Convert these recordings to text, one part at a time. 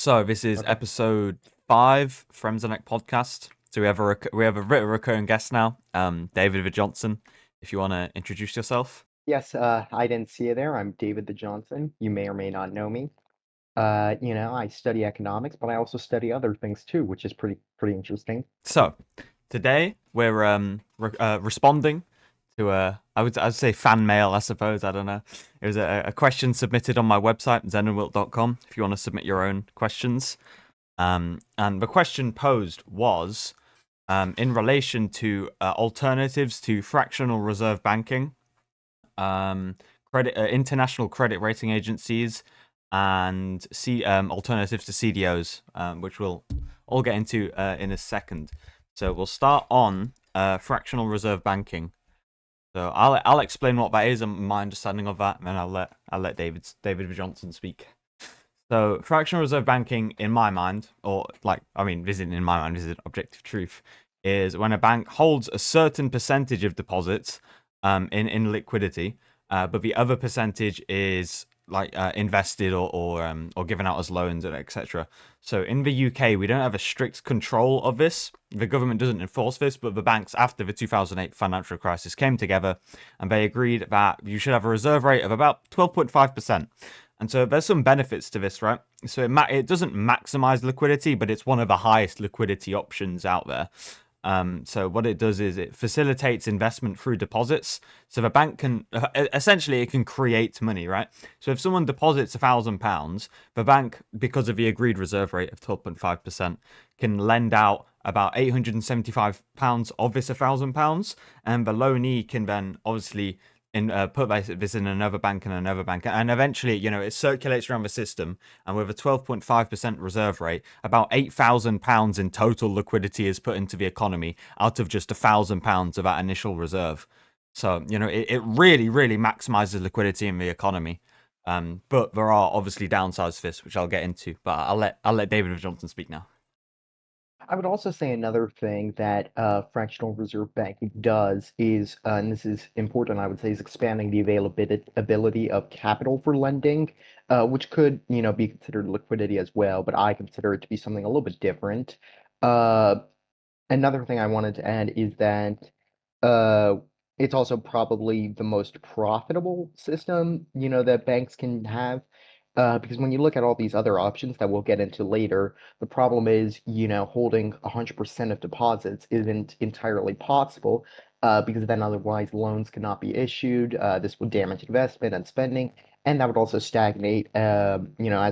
So this is Okay. episode 5, Fremzenek Podcast. So we have a recurring guest now, David Johnson. If you want to introduce yourself. Yes, I didn't see you there. I'm David the Johnson. You may or may not know me. I study economics, but I also study other things too, which is pretty interesting. So today we're responding to I'd say fan mail, I suppose. I don't know. It was a question submitted on my website zenandwilt.com. If you want to submit your own questions, and the question posed was in relation to alternatives to fractional reserve banking, international credit rating agencies, and alternatives to CDOs, which we'll all get into in a second. So we'll start on fractional reserve banking. So I'll explain what that is and my understanding of that, and then I'll let David Johnson speak. So fractional reserve banking, in my mind, this isn't in my mind, this is an objective truth, is when a bank holds a certain percentage of deposits in liquidity, but the other percentage is invested or given out as loans and etc. So in the UK, we don't have a strict control of this. The government doesn't enforce this, but the banks after the 2008 financial crisis came together and they agreed that you should have a reserve rate of about 12.5%. And so there's some benefits to this, right? So it doesn't maximize liquidity, but it's one of the highest liquidity options out there. So what it does is it facilitates investment through deposits. So the bank can essentially it can create money, right? So if someone deposits £1,000, the bank, because of the agreed reserve rate of 12.5%, can lend out about £875 of this £1,000, and the loanee can then obviously put this in another bank and eventually it circulates around the system, and with a 12.5% reserve rate, about £8,000 in total liquidity is put into the economy out of just £1,000 of that initial reserve. So it really maximizes liquidity in the economy, but there are obviously downsides to this, which I'll get into, but I'll let David Johnson speak now. I would also say another thing that fractional reserve banking does is, and this is important, I would say, is expanding the availability of capital for lending, which could, be considered liquidity as well, but I consider it to be something a little bit different. Uh, Another thing I wanted to add is that uh, it's also probably the most profitable system, that banks can have. Because when you look at all these other options that we'll get into later, the problem is, holding 100% of deposits isn't entirely possible, because then otherwise loans cannot be issued. This would damage investment and spending, and that would also stagnate, as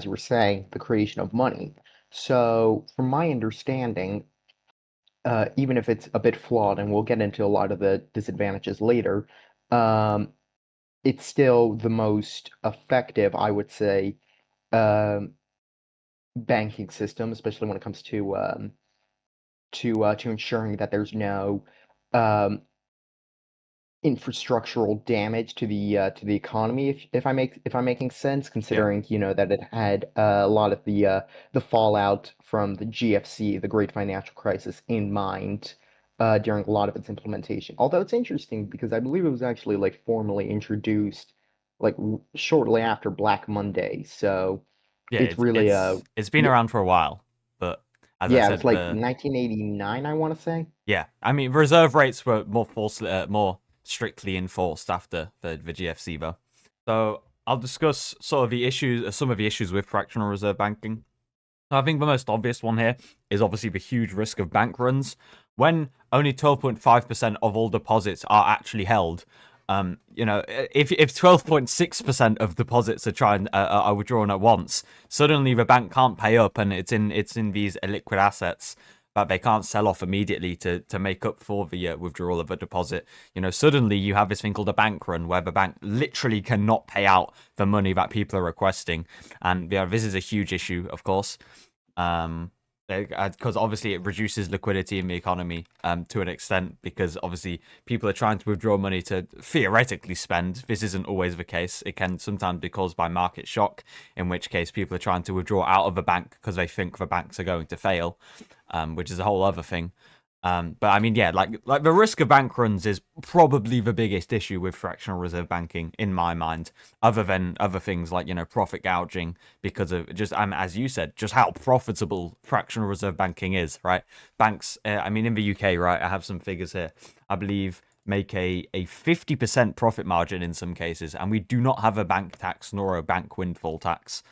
you were saying, the creation of money. So, from my understanding, even if it's a bit flawed, and we'll get into a lot of the disadvantages later, um, it's still the most effective, I would say, um, banking system, especially when it comes to ensuring that there's no um, infrastructural damage to the economy. If I'm making sense, Yeah. considering that it had a lot of the fallout from the GFC, the Great Financial Crisis, in mind during a lot of its implementation. Although it's interesting because I believe it was actually like formally introduced like shortly after Black Monday. So Yeah, it's really it's been yeah, around for a while, but as I yeah, it was said, like 1989, I want to say. yeah, I mean, reserve rates were more strictly enforced after the GFC, though. So I'll discuss sort of the issues, some of the issues with fractional reserve banking. So I think the most obvious one here is obviously the huge risk of bank runs. When only 12.5% of all deposits are actually held, if 12.6% of deposits are withdrawn at once, suddenly the bank can't pay up, and it's in these illiquid assets that they can't sell off immediately to make up for the withdrawal of a deposit. Suddenly you have this thing called a bank run, where the bank literally cannot pay out the money that people are requesting, and this is a huge issue, of course. Because obviously it reduces liquidity in the economy to an extent, because obviously people are trying to withdraw money to theoretically spend. This isn't always the case. It can sometimes be caused by market shock, in which case people are trying to withdraw out of the bank because they think the banks are going to fail, which is a whole other thing. But I mean, yeah, like the risk of bank runs is probably the biggest issue with fractional reserve banking in my mind, other than other things like profit gouging because of just as you said, just how profitable fractional reserve banking is, right? Banks, I mean, in the UK, right? I have some figures here. I believe make a 50% profit margin in some cases, and we do not have a bank tax nor a bank windfall tax.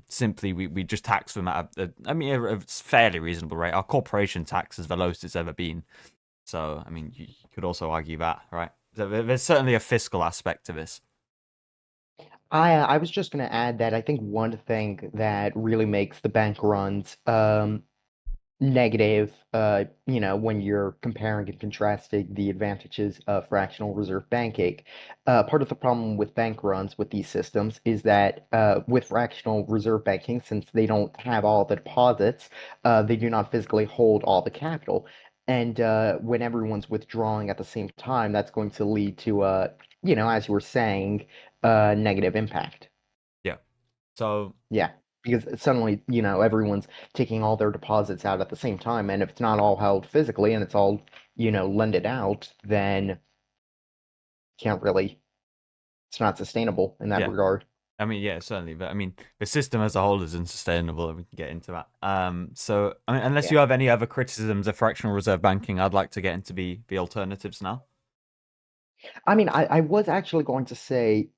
Simply we just tax them at a fairly reasonable rate. Our corporation tax is the lowest it's ever been. So I mean, you could also argue that, right? So there's certainly a fiscal aspect to this. I was just going to add that I think one thing that really makes the bank runs negative, when you're comparing and contrasting the advantages of fractional reserve banking. Part of the problem with bank runs with these systems is that with fractional reserve banking, since they don't have all the deposits, they do not physically hold all the capital. And when everyone's withdrawing at the same time, that's going to lead to, as you were saying, negative impact. Yeah. So Yeah, because suddenly, everyone's taking all their deposits out at the same time, and if it's not all held physically and it's all, lended out, then can't really, it's not sustainable in that yeah, regard. I mean, yeah, certainly. But I mean, the system as a whole is unsustainable, and we can get into that. So I mean, unless Yeah. you have any other criticisms of fractional reserve banking, I'd like to get into the alternatives now. I mean, I was actually going to say,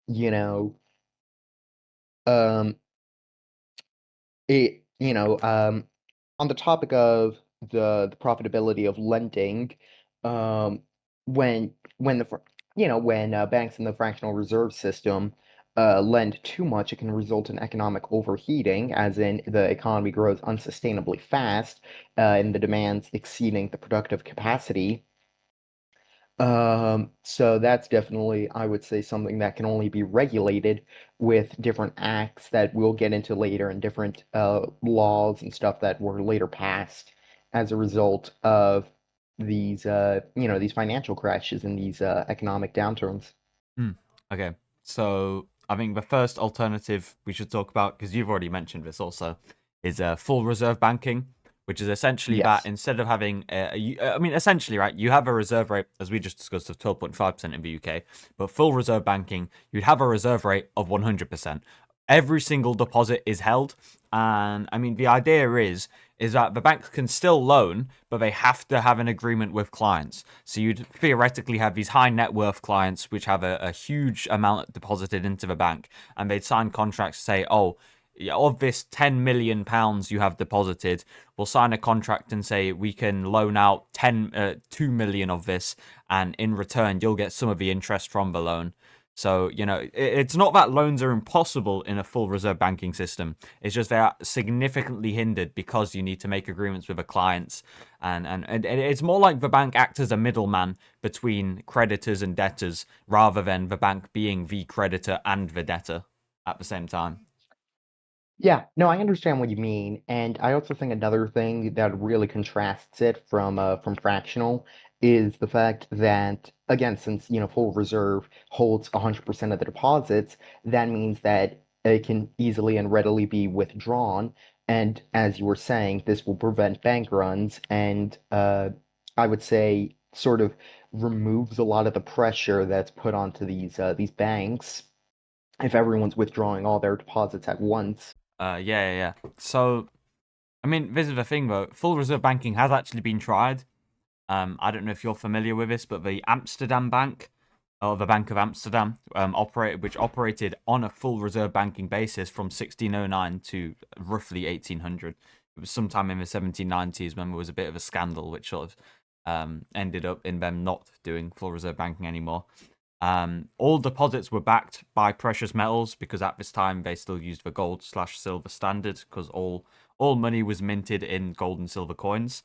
you know, um, on the topic of the profitability of lending, um, when when banks in the fractional reserve system lend too much, it can result in economic overheating, as in the economy grows unsustainably fast, and the demands exceeding the productive capacity. So that's definitely, I would say, something that can only be regulated with different acts that we'll get into later and different laws and stuff that were later passed as a result of these financial crashes and these economic downturns. Hmm. Okay, so I think the first alternative we should talk about, because you've already mentioned this also, is full reserve banking, which is essentially that Yes. instead of having, I mean, essentially, right, you have a reserve rate, as we just discussed, of 12.5% in the UK, but full reserve banking, you'd have a reserve rate of 100%. Every single deposit is held, and I mean, the idea is that the banks can still loan, but they have to have an agreement with clients. So you'd theoretically have these high net worth clients which have a huge amount deposited into the bank, and they'd sign contracts to say, oh, yeah, of this £10 million you have deposited, we'll sign a contract and say we can loan out 2 million of this, and in return you'll get some of the interest from the loan. So, it's not that loans are impossible in a full reserve banking system. It's just they are significantly hindered because you need to make agreements with the clients. And it's more like the bank acts as a middleman between creditors and debtors rather than the bank being the creditor and the debtor at the same time. Yeah, no, I understand what you mean, and I also think another thing that really contrasts it from fractional is the fact that, again, since full reserve holds 100% of the deposits, that means that it can easily and readily be withdrawn, and as you were saying, this will prevent bank runs, and I would say sort of removes a lot of the pressure that's put onto these banks if everyone's withdrawing all their deposits at once. Yeah. So, I mean, this is the thing though. Full reserve banking has actually been tried. I don't know if you're familiar with this, but the Amsterdam Bank, or the Bank of Amsterdam, which operated on a full reserve banking basis from 1609 to roughly 1800. It was sometime in the 1790s when there was a bit of a scandal, which sort of ended up in them not doing full reserve banking anymore. All deposits were backed by precious metals because at this time they still used the gold/silver standard because all money was minted in gold and silver coins.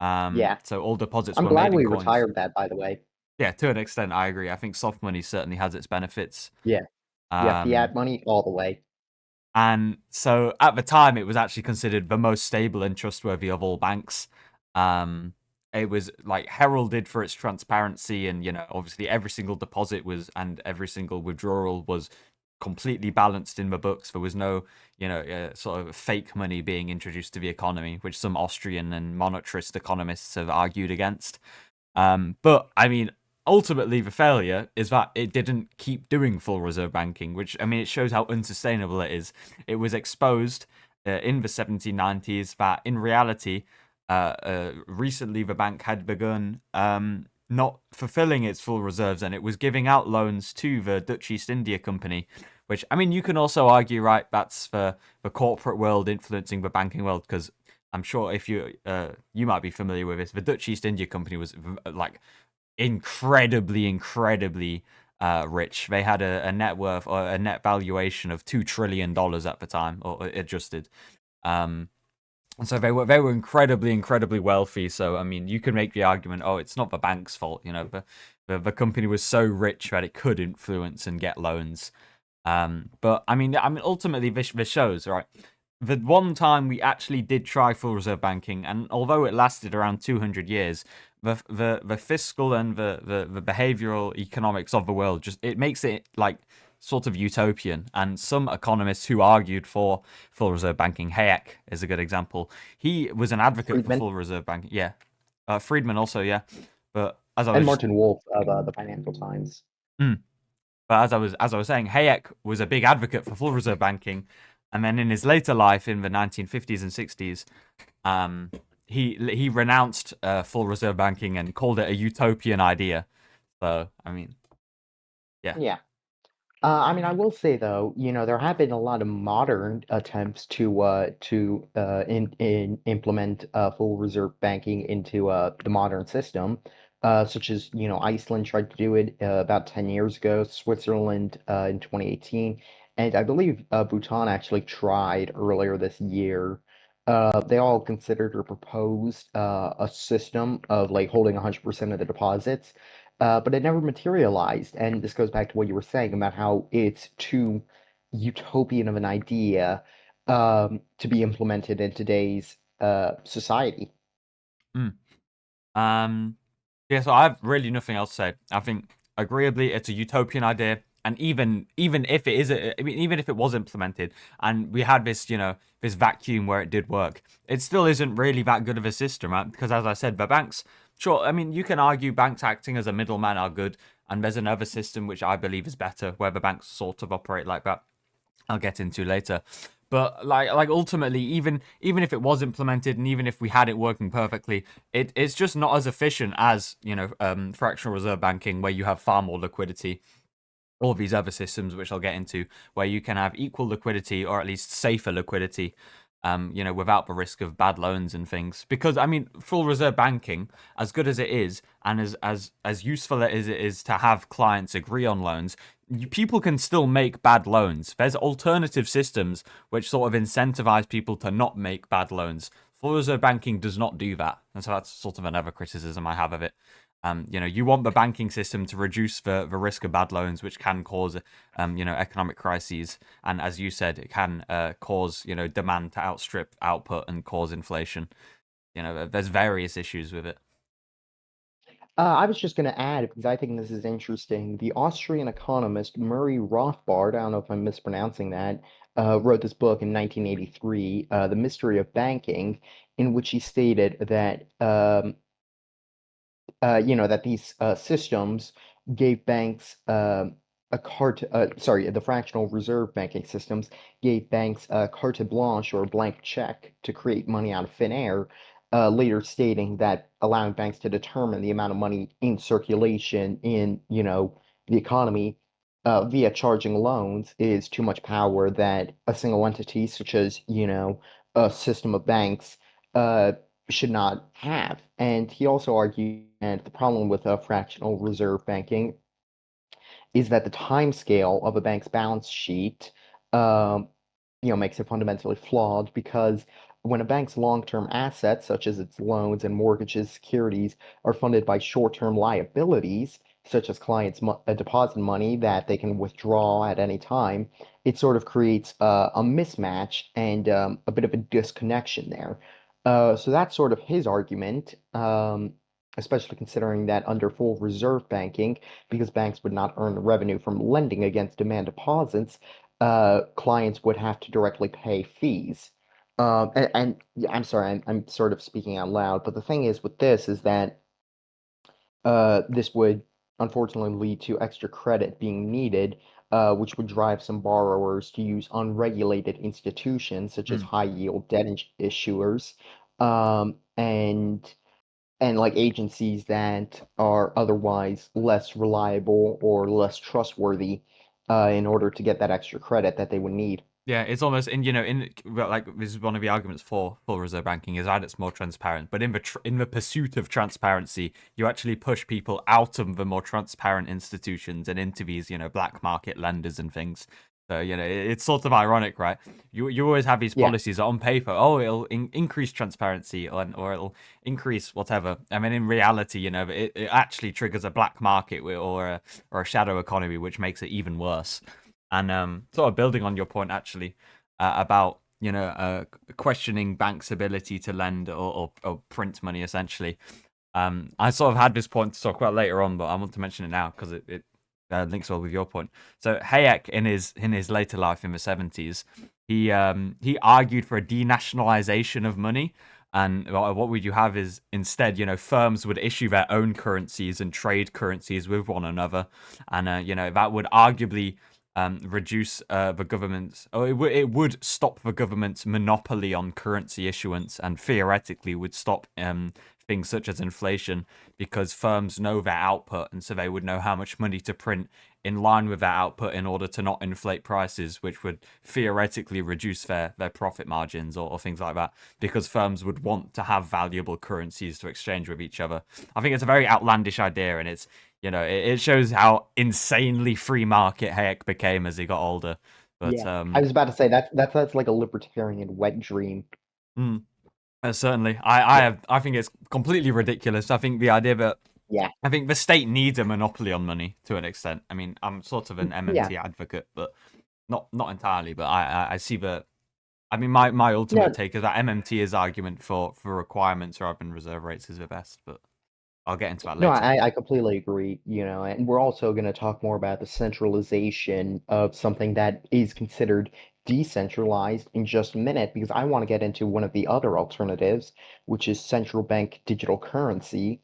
Yeah. So all deposits I'm were glad made in we coins. retired that, by the way. Yeah, to an extent, I agree. I think soft money certainly has its benefits. Yeah. Yeah, Um, fiat money all the way. and so at the time, it was actually considered the most stable and trustworthy of all banks. Um, it was like heralded for its transparency, and obviously every single deposit was and every single withdrawal was completely balanced in the books. There was no, sort of fake money being introduced to the economy, which some Austrian and monetarist economists have argued against. But I mean, ultimately, the failure is that it didn't keep doing full reserve banking, which, I mean, it shows how unsustainable it is. It was exposed in the 1790s that in reality, recently the bank had begun not fulfilling its full reserves, and it was giving out loans to the Dutch East India Company. Which, I mean, you can also argue, right, that's the corporate world influencing the banking world, because I'm sure if you might be familiar with this, the Dutch East India Company was like incredibly rich. They had a net worth or a net valuation of $2 trillion at the time, or adjusted. And so they were incredibly wealthy. So I mean, you can make the argument, oh, it's not the bank's fault. The company was so rich that it could influence and get loans. But I mean, ultimately, this shows, right. The one time we actually did try full reserve banking, and although it lasted around 200 years, the fiscal and the behavioral economics of the world just it makes it like sort of utopian. And some economists who argued for full reserve banking, Hayek is a good example. He was an advocate for Friedman full reserve banking. Yeah, Friedman also, yeah. But as I and was just Martin Wolf of the Financial Times. mm, but as I was saying, Hayek was a big advocate for full reserve banking, and then in his later life, in the 1950s and 60s, um, he renounced full reserve banking and called it a utopian idea. So I mean, yeah. Yeah. I mean, I will say though, there have been a lot of modern attempts to implement full reserve banking into the modern system, such as Iceland tried to do it about 10 years ago, Switzerland in 2018, and I believe Bhutan actually tried earlier this year. They all considered or proposed a system of like holding 100% of the deposits, but it never materialized. And this goes back to what you were saying about how it's too utopian of an idea to be implemented in today's society. Mm. Um, yeah. So I have really nothing else to say. I think agreeably, it's a utopian idea. And even if it is, I mean, even if it was implemented, and we had this, this vacuum where it did work, it still isn't really that good of a system, right? Because as I said, the banks, sure, I mean, you can argue banks acting as a middleman are good, and there's another system which I believe is better, where the banks sort of operate like that. I'll get into later. But like ultimately, even if it was implemented and even if we had it working perfectly, it's just not as efficient as fractional reserve banking, where you have far more liquidity, all these other systems, which I'll get into, where you can have equal liquidity or at least safer liquidity, without the risk of bad loans and things. Because I mean, full reserve banking, as good as it is, and as useful as it is to have clients agree on loans, people can still make bad loans. There's alternative systems which sort of incentivize people to not make bad loans. Full reserve banking does not do that, and so that's sort of another criticism I have of it. You want the banking system to reduce the risk of bad loans, which can cause, economic crises. And as you said, it can cause, demand to outstrip output and cause inflation. There's various issues with it. I was just going to add, because I think this is interesting, the Austrian economist Murray Rothbard, I don't know if I'm mispronouncing that, wrote this book in 1983, The Mystery of Banking, in which he stated that that these systems gave banks the fractional reserve banking systems gave banks a carte blanche or a blank check to create money out of thin air, later stating that allowing banks to determine the amount of money in circulation in, the economy via charging loans is too much power that a single entity, such as, a system of banks, uh, should not have. And he also argued that the problem with fractional reserve banking is that the time scale of a bank's balance sheet, um, makes it fundamentally flawed because when a bank's long-term assets, such as its loans and mortgages, securities, are funded by short-term liabilities, such as clients' deposit money that they can withdraw at any time, it sort of creates a mismatch and a bit of a disconnection there. So that's sort of his argument. especially considering that under full reserve banking, because banks would not earn the revenue from lending against demand deposits, clients would have to directly pay fees. And yeah, I'm sorry, I'm sort of speaking out loud, but the thing is with this is that this would unfortunately lead to extra credit being needed, which would drive some borrowers to use unregulated institutions such as Mm. high yield debt issuers, um, and and like agencies that are otherwise less reliable or less trustworthy, in order to get that extra credit that they would need. Yeah, it's almost well, like this is one of the arguments for full reserve banking is that it's more transparent. But in the pursuit of transparency, you actually push people out of the more transparent institutions and into these black market lenders and things. So it's sort of ironic, right? You always have these Yeah, policies on paper. Oh, it'll increase transparency or it'll increase whatever. I mean, in reality, it actually triggers a black market or a shadow economy, which makes it even worse. And sort of building on your point, actually, about questioning banks' ability to lend or print money, essentially. I sort of had this point to talk about later on, but I want to mention it now because it links well with your point. So Hayek, in his later life in the 70s, he argued for a denationalization of money. And what would you have is instead, firms would issue their own currencies and trade currencies with one another, and that would arguably reduce the government's, or it would stop the government's monopoly on currency issuance, and theoretically would stop things such as inflation because firms know their output, and so they would know how much money to print in line with their output in order to not inflate prices, which would theoretically reduce their profit margins or things like that, because firms would want to have valuable currencies to exchange with each other. I think it's a very outlandish idea, and it's it shows how insanely free market Hayek became as he got older. But yeah. I was about to say that's like a libertarian wet dream. mm, certainly, I think it's completely ridiculous. I think the idea that Yeah, I think the state needs a monopoly on money to an extent. I mean, I'm sort of an yeah. MMT advocate, but not entirely. But I see the. I mean, my ultimate No, take is that MMT's argument for requirements rather than reserve rates is the best. But I'll get into that no, later. I completely agree, and we're also going to talk more about the centralization of something that is considered decentralized in just a minute, because I want to get into one of the other alternatives, which is central bank digital currency,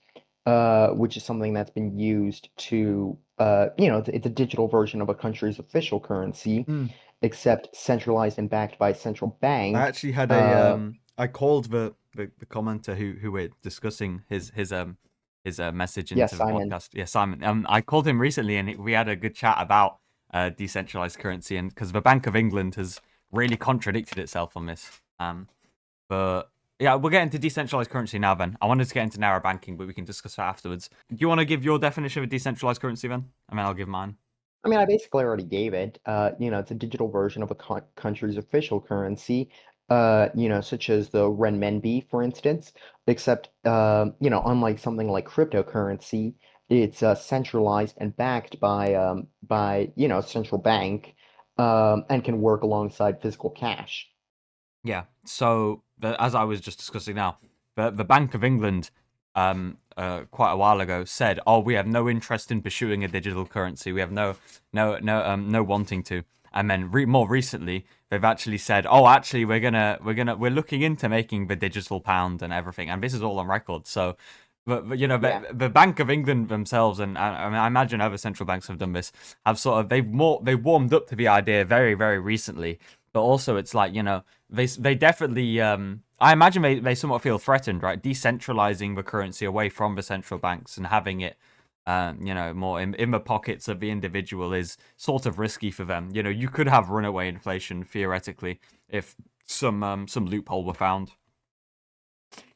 which is something that's been used to, it's a digital version of a country's official currency, except centralized and backed by a central I bank. actually had Uh, I called the commenter who we're discussing his message yeah, into the Simon. podcast. Yeah, Simon. I called him recently and we had a good chat about decentralized currency, and because the Bank of England has really contradicted itself on this. But yeah, we'll get into decentralized currency now. Then I wanted to get into narrow banking, but we can discuss that afterwards. Do you want to give your definition of a decentralized currency then? I mean, I'll give mine. I mean, I basically already gave it. It's a digital version of a country's official currency, such as the renminbi, for instance, except, unlike something like cryptocurrency, it's centralized and backed by a central bank, and can work alongside physical cash. Yeah. So as I was just discussing now, the Bank of England, quite a while ago said, "Oh, we have no interest in pursuing a digital currency. We have no wanting to." And then more recently, they've actually said, "Oh, actually, we're looking into making the digital pound and everything." And this is all on record. So. But Yeah. the Bank of England themselves, and I mean, I imagine other central banks have done this, have sort of they've warmed up to the idea very very recently. But also, it's like they definitely I imagine they somewhat feel threatened, right? Decentralizing the currency away from the central banks and having it more in the pockets of the individual is sort of risky for them. You could have runaway inflation theoretically if some loophole were found.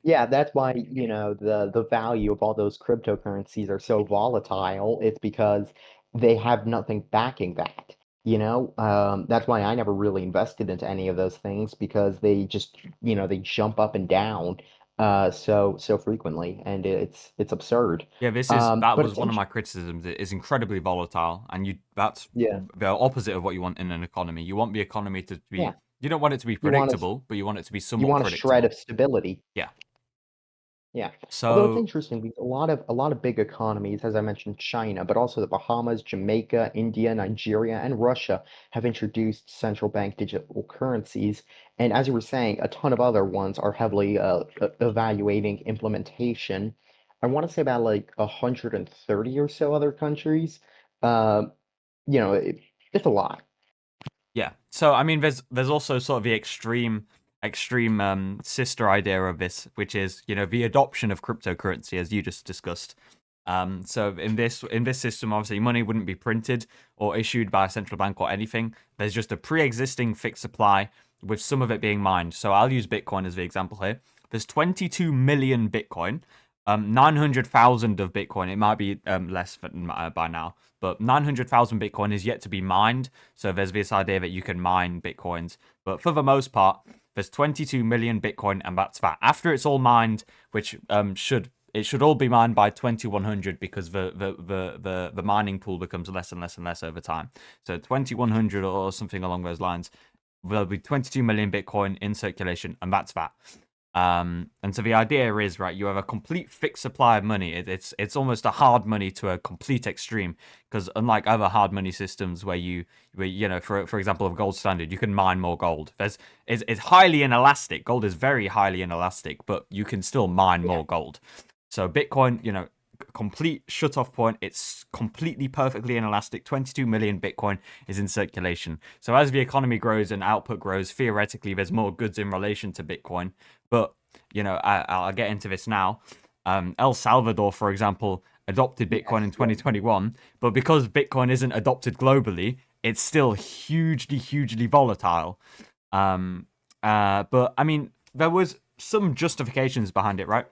Yeah, that's why, the value of all those cryptocurrencies are so volatile. It's because they have nothing backing that, That's why I never really invested into any of those things, because they just, they jump up and down so frequently, and it's absurd. Yeah, that But was one of essentially, my criticisms. It is incredibly volatile, and that's yeah, the opposite of what you want in an economy. You want the economy to yeah, be. You don't want it to be you want to predictable, but you want it to be you somewhat want a shred predictable. of stability. Yeah. Yeah. Although it's So interesting because a lot of big economies, as I mentioned, China, but also the Bahamas, Jamaica, India, Nigeria, and Russia have introduced central bank digital currencies. And as you were saying, a ton of other ones are heavily evaluating implementation. I want to say about like 130 or so other countries. Um, it's a lot. yeah, so I mean, there's also sort of the extreme sister idea of this, which is the adoption of cryptocurrency, as you just discussed. So in this system, obviously, money wouldn't be printed or issued by a central bank or anything. There's just a pre-existing fixed supply, with some of it being mined. So I'll use Bitcoin as the example here. There's 22 million Bitcoin, 900,000 of Bitcoin. It might be less by now, but 900,000 Bitcoin is yet to be mined. So there's this idea that you can mine Bitcoins, but for the most part, there's 22 million Bitcoin, and that's that. After it's all mined, which should all be mined by 2100, because the mining pool becomes less and less and less over time. So 2100 or something along those lines. There'll be 22 million Bitcoin in circulation, and that's that. And so the idea is, right, you have a complete fixed supply of money. It's almost a hard money to a complete extreme, because unlike other hard money systems where for example, of gold standard, you can mine more gold. It's highly inelastic. Gold is very highly inelastic, but you can still mine Yeah. more gold. So Bitcoin, complete shut off point. It's completely perfectly inelastic. 22 million Bitcoin is in circulation. So as the economy grows and output grows, theoretically there's more goods in relation to Bitcoin. But I'll get into this now. El Salvador, for example, adopted Bitcoin in Yes. 2021, but because Bitcoin isn't adopted globally, it's still hugely, hugely volatile. But I mean, there was some justifications behind it, right?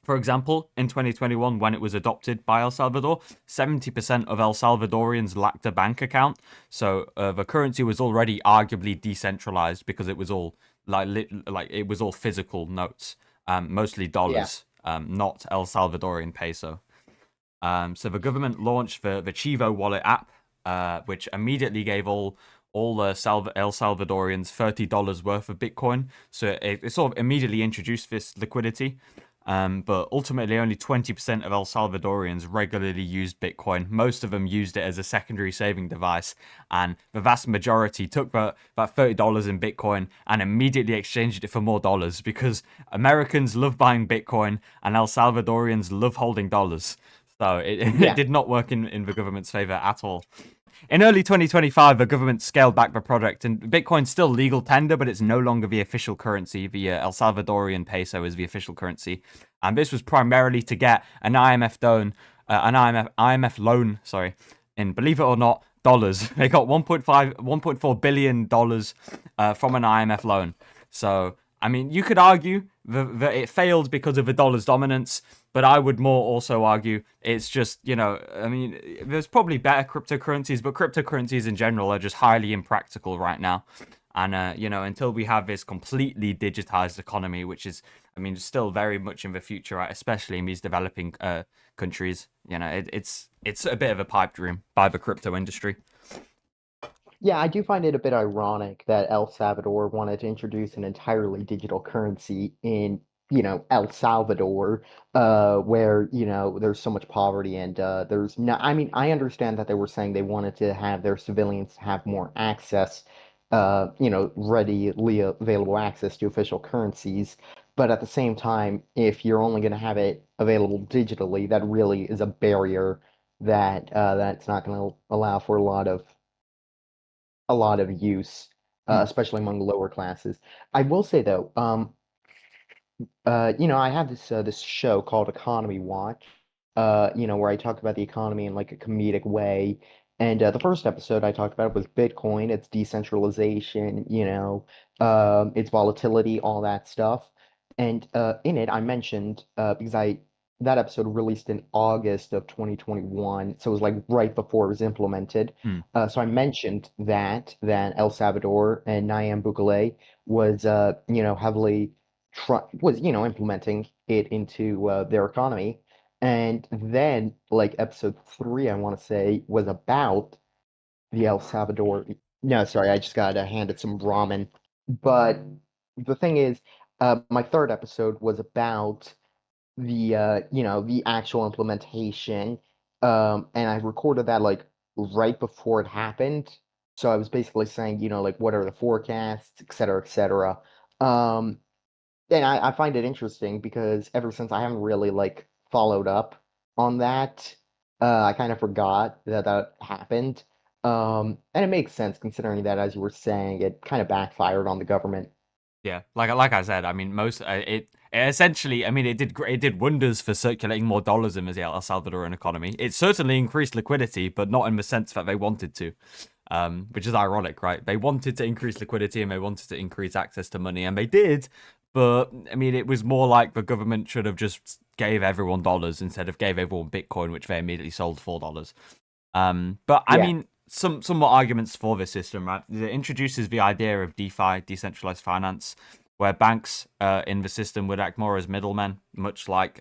For example, in 2021, when it was adopted by El Salvador, 70% of El Salvadorians lacked a bank account. So the currency was already arguably decentralized, because it was all it was all physical notes, mostly Yeah. dollars, not El Salvadorian peso. So the government launched the Chivo wallet app, which immediately gave all El Salvadorians $30 worth of Bitcoin. So it sort of immediately introduced this liquidity. But ultimately, only 20% of El Salvadorians regularly used Bitcoin. Most of them used it as a secondary saving device, and the vast majority took that $30 in Bitcoin and immediately exchanged it for more dollars, because Americans love buying Bitcoin and El Salvadorians love holding dollars. So it Yeah. did not work in the government's favor at all. In early 2025, the government scaled back the product, and Bitcoin's still legal tender, but it's no longer the official currency. The El Salvadorian peso is the official currency, and this was primarily to get an IMF loan. Sorry, and believe it or not, dollars. They got 1.4 billion dollars from an IMF loan. So I mean, you could argue that it failed because of the dollar's dominance, but I would more also argue it's just, I mean, there's probably better cryptocurrencies, but cryptocurrencies in general are just highly impractical right now. And, until we have this completely digitized economy, which is, I mean, still very much in the future, right? Especially in these developing countries, it's a bit of a pipe dream by the crypto industry. Yeah, I do find it a bit ironic that El Salvador wanted to introduce an entirely digital currency in, El Salvador, where, there's so much poverty and there's no, I mean, I understand that they were saying they wanted to have their civilians have more access, readily available access to official currencies. But at the same time, if you're only going to have it available digitally, that really is a barrier that's not going to allow for a lot of use, Hmm. especially among the lower classes. I will say though, I have this show called Economy Watch, where I talk about the economy in like a comedic way. And the first episode I talked about was Bitcoin, its decentralization, its volatility, all that stuff. And in it, I mentioned because I that episode released in August of 2021, so it was like right before it was implemented. Hmm. So I mentioned that El Salvador and Nayib Bukele was heavily implementing it into their economy. And then, like episode 3, I want to say, was about the El Salvador. No, sorry, I just got handed some ramen. But the thing is, my third episode was about the actual implementation. And I recorded that like right before it happened. So I was basically saying, like what are the forecasts, et cetera, et cetera. Um, and I find it interesting because ever since I haven't really like followed up on that, I kind of forgot that that happened. And it makes sense considering that, as you were saying, it kind of backfired on the government. Yeah, like I said, I mean, it essentially, I mean, it did wonders for circulating more dollars in the El Salvadoran economy. It certainly increased liquidity, but not in the sense that they wanted to, which is ironic, right? They wanted to increase liquidity and they wanted to increase access to money, and they did. But I mean, it was more like the government should have just gave everyone dollars instead of gave everyone Bitcoin, which they immediately sold $4. But I Yeah. mean, some more arguments for this system, right? It introduces the idea of DeFi, decentralized finance, where banks in the system would act more as middlemen, much like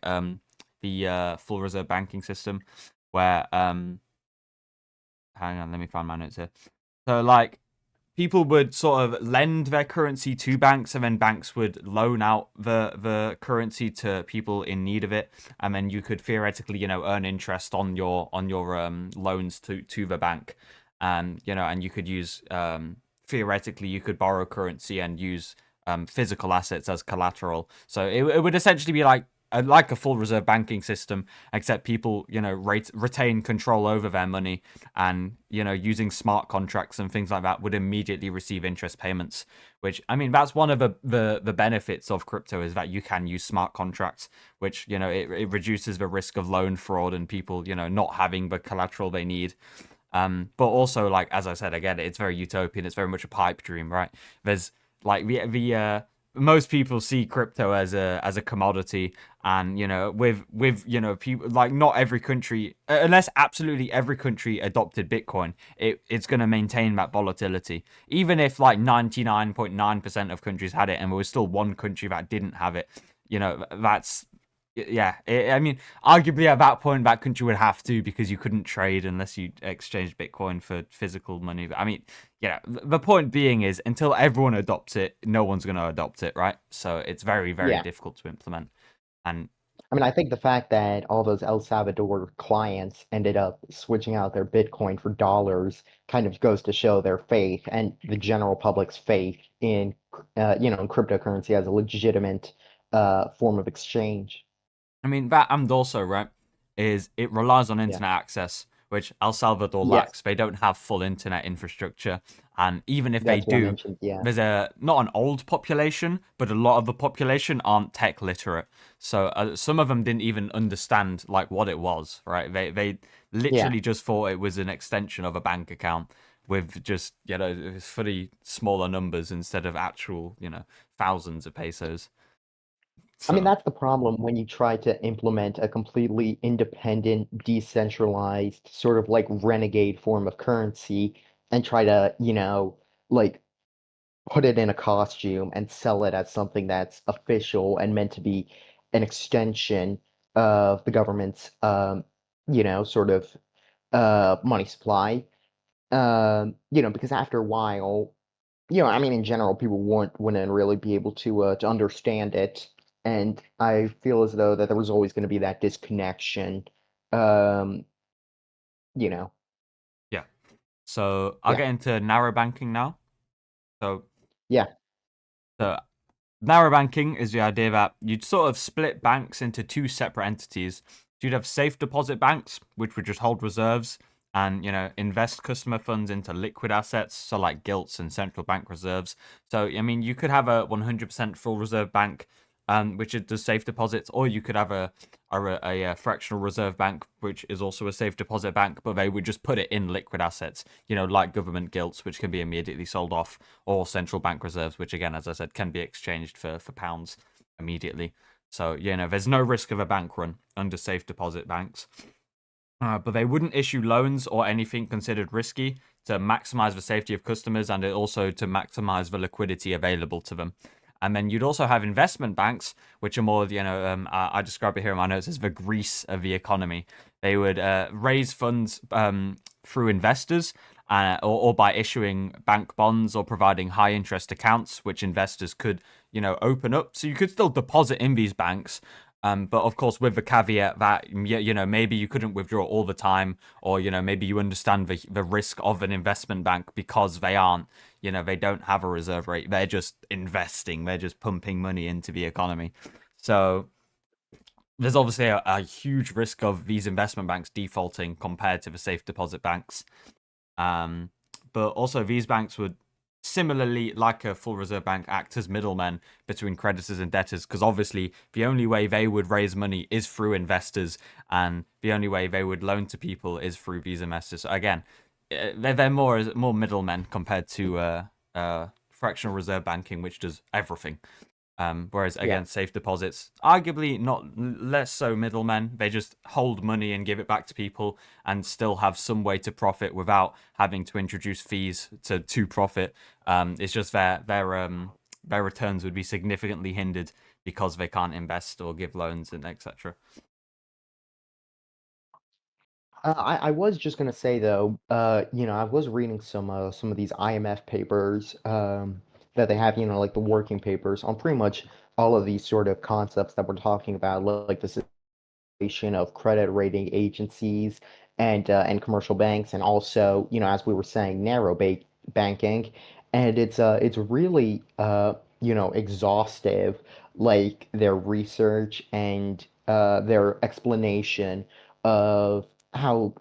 the full reserve banking system, where hang on, let me find my notes here. So like people would sort of lend their currency to banks, and then banks would loan out the currency to people in need of it, and then you could theoretically, earn interest on your loans to the bank, and and you could use theoretically you could borrow currency and use physical assets as collateral. So it would essentially be like a full reserve banking system, except people, retain control over their money, and using smart contracts and things like that would immediately receive interest payments. Which, I mean, that's one of the benefits of crypto, is that you can use smart contracts, which it reduces the risk of loan fraud and people not having the collateral they need. But also, like as I said again, it's very utopian. It's very much a pipe dream, right? There's like the most people see crypto as a commodity, and with people, like not every country, unless absolutely every country adopted Bitcoin, it's going to maintain that volatility. Even if like 99.9% of countries had it and there was still one country that didn't have it, that's yeah. I mean, arguably at that point, that country would have to, because you couldn't trade unless you exchanged Bitcoin for physical money. But I mean, the point being is, until everyone adopts it, no one's going to adopt it, right? So it's very, very Yeah. difficult to implement. And I mean, I think the fact that all those El Salvador clients ended up switching out their Bitcoin for dollars kind of goes to show their faith and the general public's faith in, in cryptocurrency as a legitimate form of exchange. I mean, that, and also, right, is it relies on Yeah. internet access, which El Salvador Yes, lacks. They don't have full internet infrastructure. And even if they that's what I do, mentioned. Yeah. there's not an old population, but a lot of the population aren't tech literate. So some of them didn't even understand like what it was, right? They Yeah. literally just thought it was an extension of a bank account with just, fully smaller numbers instead of actual, thousands of pesos. I mean, So, that's the problem when you try to implement a completely independent, decentralized, sort of like renegade form of currency and try to, like put it in a costume and sell it as something that's official and meant to be an extension of the government's, sort of money supply. Because after a while, I mean, in general, people wouldn't really be able to understand it, and I feel as though that there was always going to be that disconnection. Um, you know, yeah. So I'll yeah, get into narrow banking now. So, yeah, so narrow banking is the idea that you'd sort of split banks into two separate entities. You'd have safe deposit banks, which would just hold reserves and invest customer funds into liquid assets, so like gilts and central bank reserves. So I mean, you could have a 100% full reserve bank, which does safe deposits, or you could have a fractional reserve bank, which is also a safe deposit bank, but they would just put it in liquid assets, like government gilts, which can be immediately sold off, or central bank reserves, which again, as I said, can be exchanged for pounds immediately. So, there's no risk of a bank run under safe deposit banks. But they wouldn't issue loans or anything considered risky to maximize the safety of customers, and also to maximize the liquidity available to them. And then you'd also have investment banks, which are more, I describe it here in my notes as the grease of the economy. They would raise funds through investors, or by issuing bank bonds or providing high interest accounts, which investors could, open up. So you could still deposit in these banks, But of course, with the caveat that maybe you couldn't withdraw all the time, or maybe you understand the risk of an investment bank because they aren't, they don't have a reserve rate. They're just investing. They're just pumping money into the economy. So there's obviously a huge risk of these investment banks defaulting compared to the safe deposit banks. Um, but also these banks would similarly, like a full reserve bank, act as middlemen between creditors and debtors, because obviously the only way they would raise money is through investors, and the only way they would loan to people is through these investors. So again, they're more middlemen compared to fractional reserve banking, which does everything. Whereas Yeah. again, safe deposits, arguably not less so middlemen. They just hold money and give it back to people, and still have some way to profit without having to introduce fees to profit. It's just their returns would be significantly hindered because they can't invest or give loans and etc. I was just gonna say though, I was reading some of these IMF papers that they have, like the working papers on pretty much all of these sort of concepts that we're talking about, like the of credit rating agencies and commercial banks, and also, as we were saying, banking, and it's really exhaustive, like their research and their explanation of how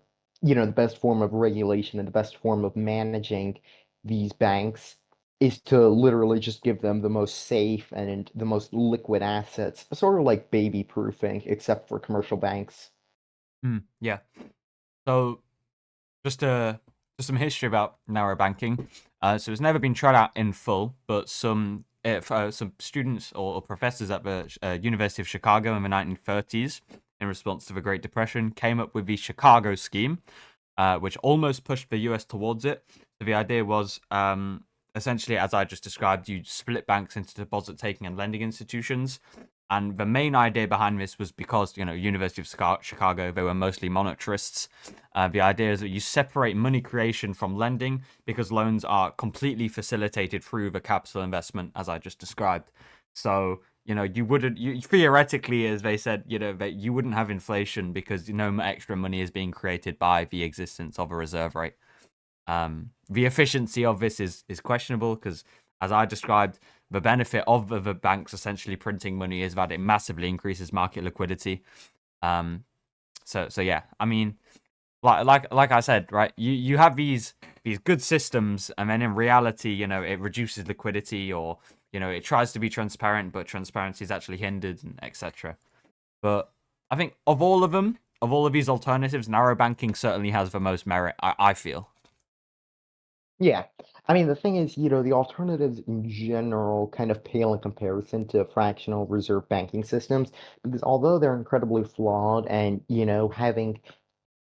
the best form of regulation and the best form of managing these banks is to literally just give them the most safe and the most liquid assets, sort of like baby proofing, except for commercial banks. Yeah. So just some history about narrow banking. So it's never been tried out in full, but some students or professors at the University of Chicago in the 1930s, in response to the Great Depression, came up with the Chicago scheme, which almost pushed the US towards it. So the idea was, essentially, as I just described, you split banks into deposit taking and lending institutions. And the main idea behind this was because, University of Chicago, they were mostly monetarists. The idea is that you separate money creation from lending, because loans are completely facilitated through the capital investment, as I just described. So, you theoretically, as they said, that you wouldn't have inflation because no extra money is being created by the existence of a reserve rate. The efficiency of this is questionable because, as I described, the benefit of the banks essentially printing money is that it massively increases market liquidity. Um, so yeah, I mean, like I said, right? You have these good systems, and then in reality, it reduces liquidity, or it tries to be transparent, but transparency is actually hindered, and etc. But I think of all of them, of all of these alternatives, narrow banking certainly has the most merit. I feel. Yeah. I mean, the thing is, the alternatives in general kind of pale in comparison to fractional reserve banking systems, because although they're incredibly flawed and, having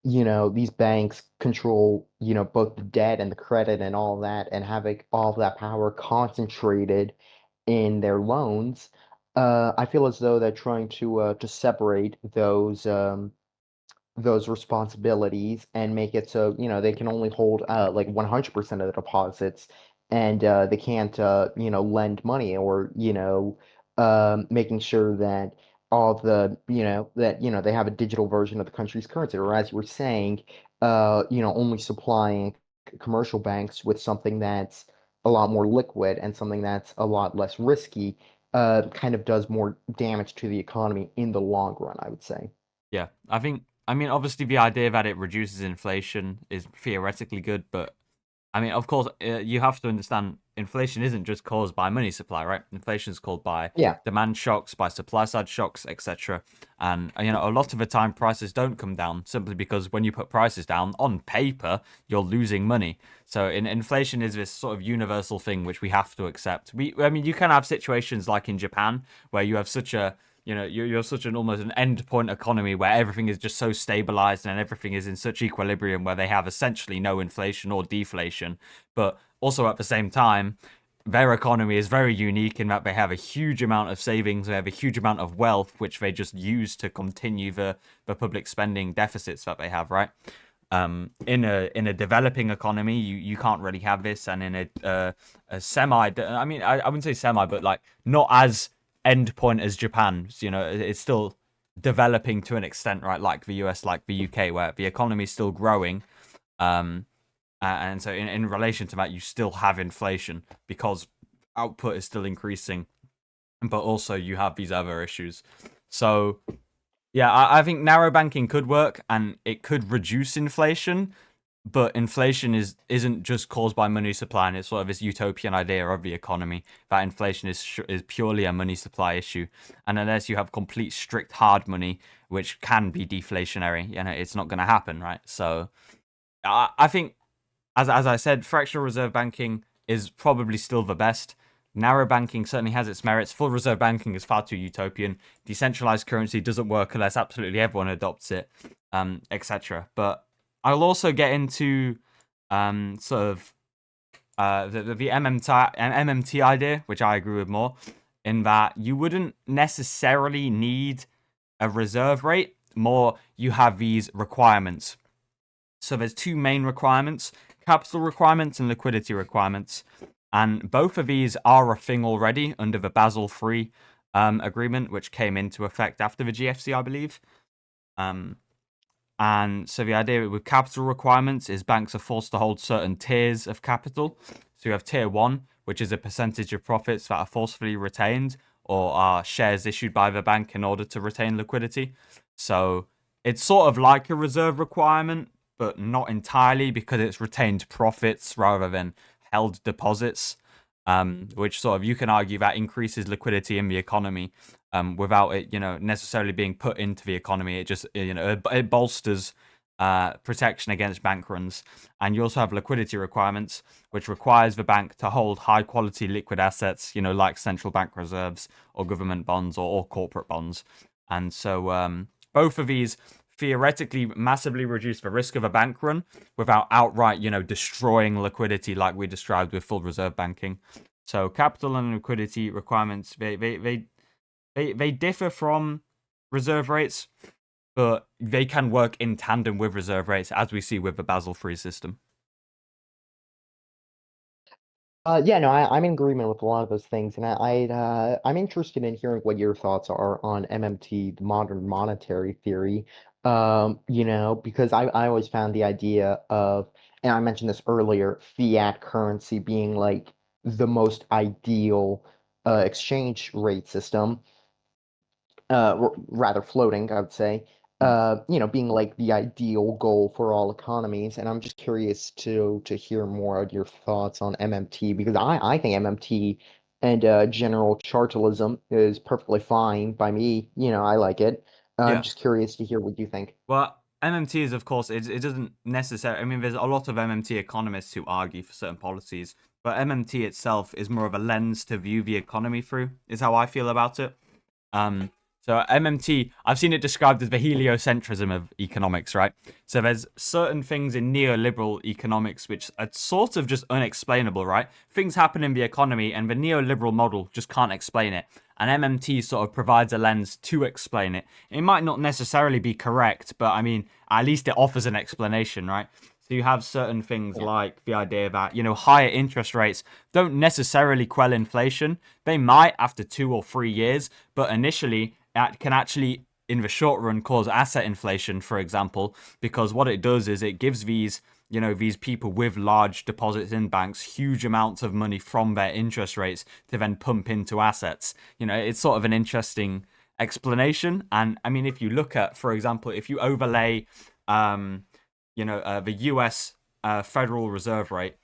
these banks control, both the debt and the credit and all that, and having all of that power concentrated in their loans, I feel as though they're trying to separate those responsibilities and make it so they can only hold like 100% of the deposits, and they can't lend money, or making sure that all the that they have a digital version of the country's currency, or as you were saying, only supplying commercial banks with something that's a lot more liquid and something that's a lot less risky, kind of does more damage to the economy in the long run, I would say. Yeah, I mean, obviously, the idea that it reduces inflation is theoretically good, but I mean, of course, you have to understand inflation isn't just caused by money supply, right? Inflation is caused by Yeah. demand shocks, by supply side shocks, etc. And a lot of the time prices don't come down simply because when you put prices down on paper, you're losing money. So inflation is this sort of universal thing which we have to accept. I mean, you can have situations like in Japan where you have such a you're such an almost an end point economy where everything is just so stabilized and everything is in such equilibrium where they have essentially no inflation or deflation. But also at the same time, their economy is very unique in that they have a huge amount of savings, they have a huge amount of wealth, which they just use to continue the public spending deficits that they have, right? In a developing economy, you can't really have this, and in a semi, I mean, I wouldn't say semi, but like not as end point as Japan. So, it's still developing to an extent, right? Like the US, like the UK, where the economy is still growing. And so in relation to that, you still have inflation because output is still increasing, but also you have these other issues. So yeah, I think narrow banking could work and it could reduce inflation, but inflation isn't just caused by money supply, and it's sort of this utopian idea of the economy that inflation is purely a money supply issue, and unless you have complete strict hard money, which can be deflationary, it's not going to happen, right? So I think, as I said, fractional reserve banking is probably still the best. Narrow banking certainly has its merits. Full reserve banking is far too utopian. Decentralized currency doesn't work unless absolutely everyone adopts it, etc. But I'll also get into sort of the MMT idea, which I agree with more, in that you wouldn't necessarily need a reserve rate. More, you have these requirements. So there's two main requirements: capital requirements and liquidity requirements. And both of these are a thing already under the Basel III agreement, which came into effect after the GFC, I believe. And so the idea with capital requirements is banks are forced to hold certain tiers of capital. So you have tier one, which is a percentage of profits that are forcefully retained or are shares issued by the bank in order to retain liquidity. So it's sort of like a reserve requirement, but not entirely because it's retained profits rather than held deposits, which sort of you can argue that increases liquidity in the economy without it, necessarily being put into the economy. It just, it bolsters protection against bank runs. And you also have liquidity requirements, which requires the bank to hold high quality liquid assets, like central bank reserves or government bonds or corporate bonds. And so both of these theoretically massively reduce the risk of a bank run without outright, destroying liquidity like we described with full reserve banking. So capital and liquidity requirements, they differ from reserve rates, but they can work in tandem with reserve rates, as we see with the Basel III system. Yeah, no, I'm in agreement with a lot of those things, and I'm interested in hearing what your thoughts are on MMT, the modern monetary theory. Because I always found the idea of, and I mentioned this earlier, fiat currency being like the most ideal exchange rate system, rather floating, I would say, Mm. being like the ideal goal for all economies. And I'm just curious to hear more of your thoughts on MMT because I think MMT and general chartalism is perfectly fine by me. I like it. I'm Yeah. just curious to hear what you think. Well, MMT is, of course, it doesn't necessarily. I mean, there's a lot of MMT economists who argue for certain policies, but MMT itself is more of a lens to view the economy through, is how I feel about it. Um, so MMT, I've seen it described as the heliocentrism of economics, right? So there's certain things in neoliberal economics which are sort of just unexplainable, right? Things happen in the economy and the neoliberal model just can't explain it. And MMT sort of provides a lens to explain it. It might not necessarily be correct, but I mean, at least it offers an explanation, right? So you have certain things Yeah. like the idea that, higher interest rates don't necessarily quell inflation. They might after 2 or 3 years, but initially that can actually, in the short run, cause asset inflation, for example, because what it does is it gives these people with large deposits in banks huge amounts of money from their interest rates to then pump into assets. It's sort of an interesting explanation. And I mean, if you look at, for example, if you overlay the US Federal Reserve rate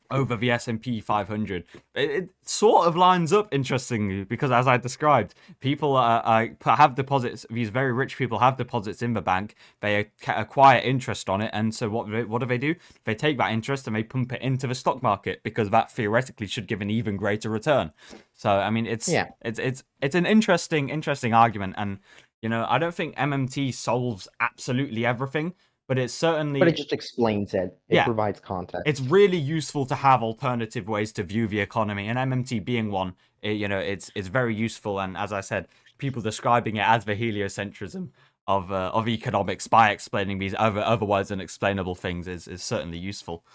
over the S&P 500, it sort of lines up interestingly because, as I described, people have deposits. These very rich people have deposits in the bank. They acquire interest on it, and so what do? They take that interest and they pump it into the stock market because that theoretically should give an even greater return. So I mean, it's Yeah. it's an interesting argument, and I don't think MMT solves absolutely everything, but it's But it certainly, just explains it. It yeah, provides it's context. really useful to have alternative ways to view the economy, and MMT being one. It's very useful, and as I said, people describing it as the heliocentrism of economics by explaining these otherwise unexplainable things is certainly useful.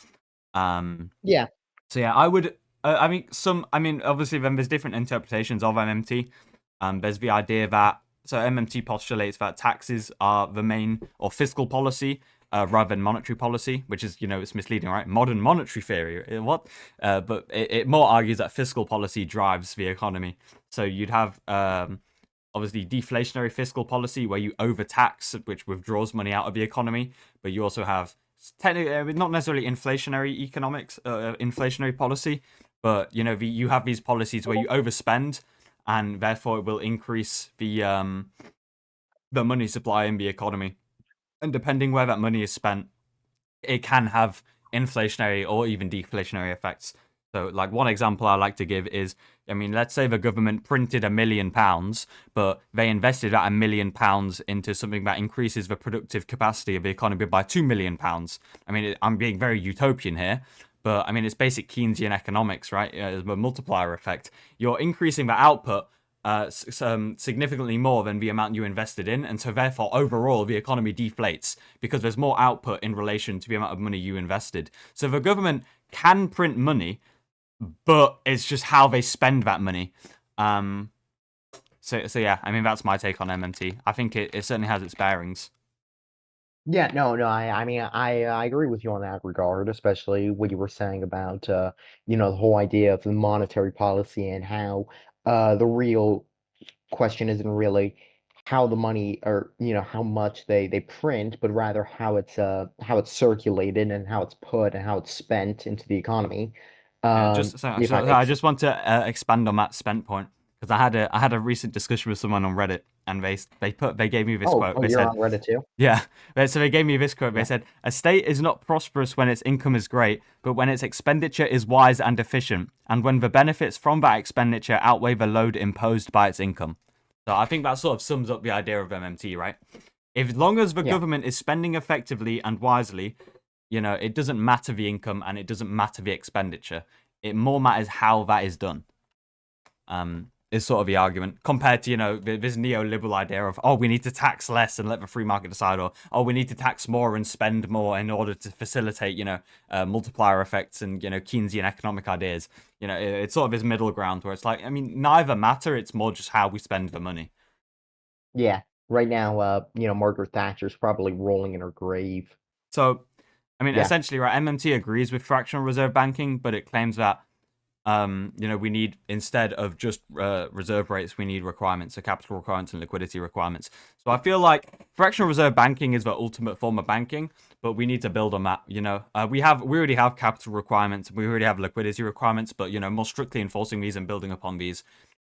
Um, Yeah. so yeah, I would. I mean, obviously, then there's different interpretations of MMT. There's the idea that so MMT postulates that taxes are the main or fiscal policy rather than monetary policy, which is it's misleading, right? Modern monetary theory, what? But it more argues that fiscal policy drives the economy. So you'd have obviously deflationary fiscal policy where you overtax, which withdraws money out of the economy, but you also have technically not necessarily inflationary economics, inflationary policy, but you have these policies where you overspend, and therefore it will increase the money supply in the economy, and depending where that money is spent, it can have inflationary or even deflationary effects. So, like one example I like to give is, let's say the government printed £1 million, but they invested that £1 million into something that increases the productive capacity of the economy by £2 million. I'm being very utopian here, but it's basic Keynesian economics, right? It's a multiplier effect. You're increasing the output significantly more than the amount you invested in, and so therefore overall the economy deflates because there's more output in relation to the amount of money you invested. So the government can print money, but it's just how they spend that money. So yeah, that's my take on MMT. I think it certainly has its bearings. Yeah, no, no, I agree with you on that regard, especially what you were saying about the whole idea of the monetary policy and how the real question isn't really how the money or how much they print, but rather how it's circulated and how it's put and how it's spent into the economy. Yeah, just If I so make I sense. just want to expand on that spent point because I had a recent discussion with someone on Reddit, and they gave me this Oh, quote. oh, They you're said, on Reddit too? yeah. So they gave me this quote. They Yeah. said, "A state is not prosperous when its income is great, but when its expenditure is wise and efficient, and when the benefits from that expenditure outweigh the load imposed by its income." So I think that sort of sums up the idea of MMT, right? If as long as the Yeah. government is spending effectively and wisely, it doesn't matter the income and it doesn't matter the expenditure. It more matters how that is done. Is sort of the argument compared to this neoliberal idea of, oh, we need to tax less and let the free market decide, or oh, we need to tax more and spend more in order to facilitate multiplier effects and Keynesian economic ideas. It's sort of this middle ground where it's like, neither matter. It's more just how we spend the money. Yeah. Right now, Margaret Thatcher's probably rolling in her grave. So Yeah. essentially, right, MMT agrees with fractional reserve banking, but it claims that we need, instead of just reserve rates, we need requirements, so capital requirements and liquidity requirements. So I feel like fractional reserve banking is the ultimate form of banking, but we need to build on that. We already have capital requirements, we already have liquidity requirements, but more strictly enforcing these and building upon these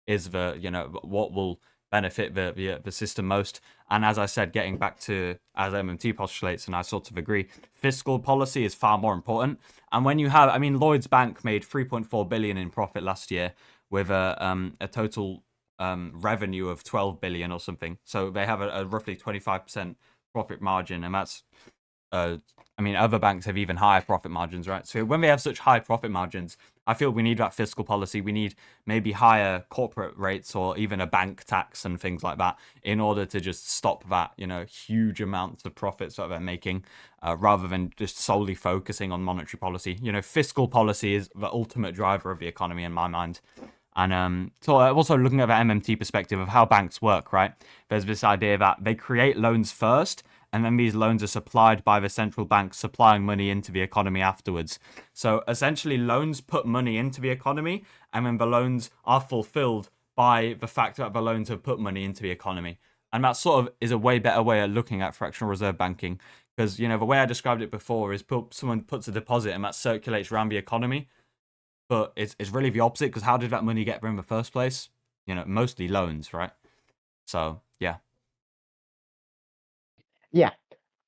is the what will benefit the system most. And as I said, getting back to, as MMT postulates, and I sort of agree, fiscal policy is far more important. And when you have, Lloyd's Bank made 3.4 billion in profit last year with a total revenue of 12 billion or something. So they have a roughly 25% profit margin, and that's other banks have even higher profit margins, right? So when we have such high profit margins, I feel we need that fiscal policy. We need maybe higher corporate rates or even a bank tax and things like that in order to just stop that, huge amounts of profits that they're making, rather than just solely focusing on monetary policy. Fiscal policy is the ultimate driver of the economy in my mind. And so also looking at the MMT perspective of how banks work, right? There's this idea that they create loans first, and then these loans are supplied by the central bank, supplying money into the economy afterwards. So essentially, loans put money into the economy, and then the loans are fulfilled by the fact that the loans have put money into the economy. And that sort of is a way better way of looking at fractional reserve banking, because the way I described it before is someone puts a deposit and that circulates around the economy, but it's really the opposite, because how did that money get there in the first place? Mostly loans, right? So yeah. Yeah.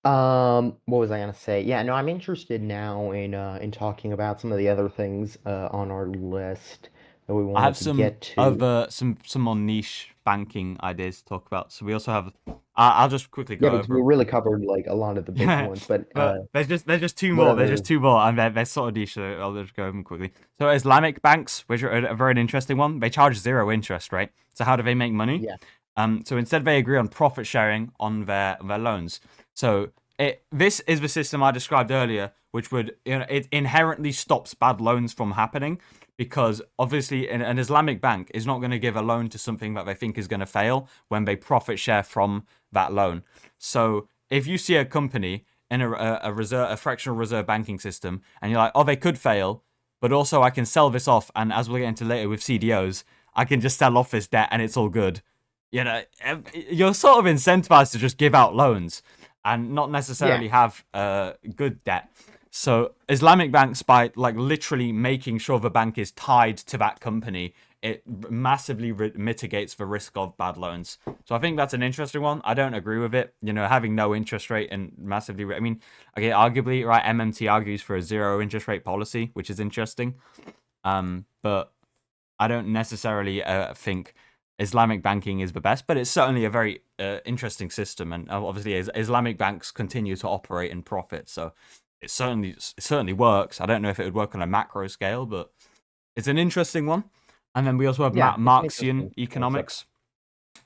What was I gonna say? Yeah, no, I'm interested now in talking about some of the other things on our list that we I have wanted to some get to. other some more niche banking ideas to talk about. So we also have. I'll just quickly Yeah, go because over we them. really covered like a lot of the big ones, but But there's just two what more. There's other? just two more, and they're sort of niche. So I'll just go over them quickly. So Islamic banks, which are a very interesting one, they charge zero interest, right? So how do they make money? Yeah, So instead they agree on profit sharing on their loans. So this is the system I described earlier, which would it inherently stops bad loans from happening, because obviously an Islamic bank is not going to give a loan to something that they think is going to fail when they profit share from that loan. So if you see a company in a fractional reserve banking system, and you're like, oh, they could fail, but also I can sell this off, and as we'll get into later with CDOs, I can just sell off this debt and it's all good. You know, you're sort of incentivized to just give out loans and not Yeah. necessarily have good debt. So Islamic banks, by like literally making sure the bank is tied to that company, it massively mitigates the risk of bad loans. So I think that's an interesting one. I don't agree with it. You know, having no interest rate and massively. I mean, okay, arguably, right? MMT argues for a zero interest rate policy, which is interesting. But I don't necessarily think Islamic banking is the best, but it's certainly a very interesting system, and obviously Islamic banks continue to operate and profit, so it certainly works. I don't know if it would work on a macro scale, but it's an interesting one. And then we also have Yeah, it's an Marxian interesting concept. economics.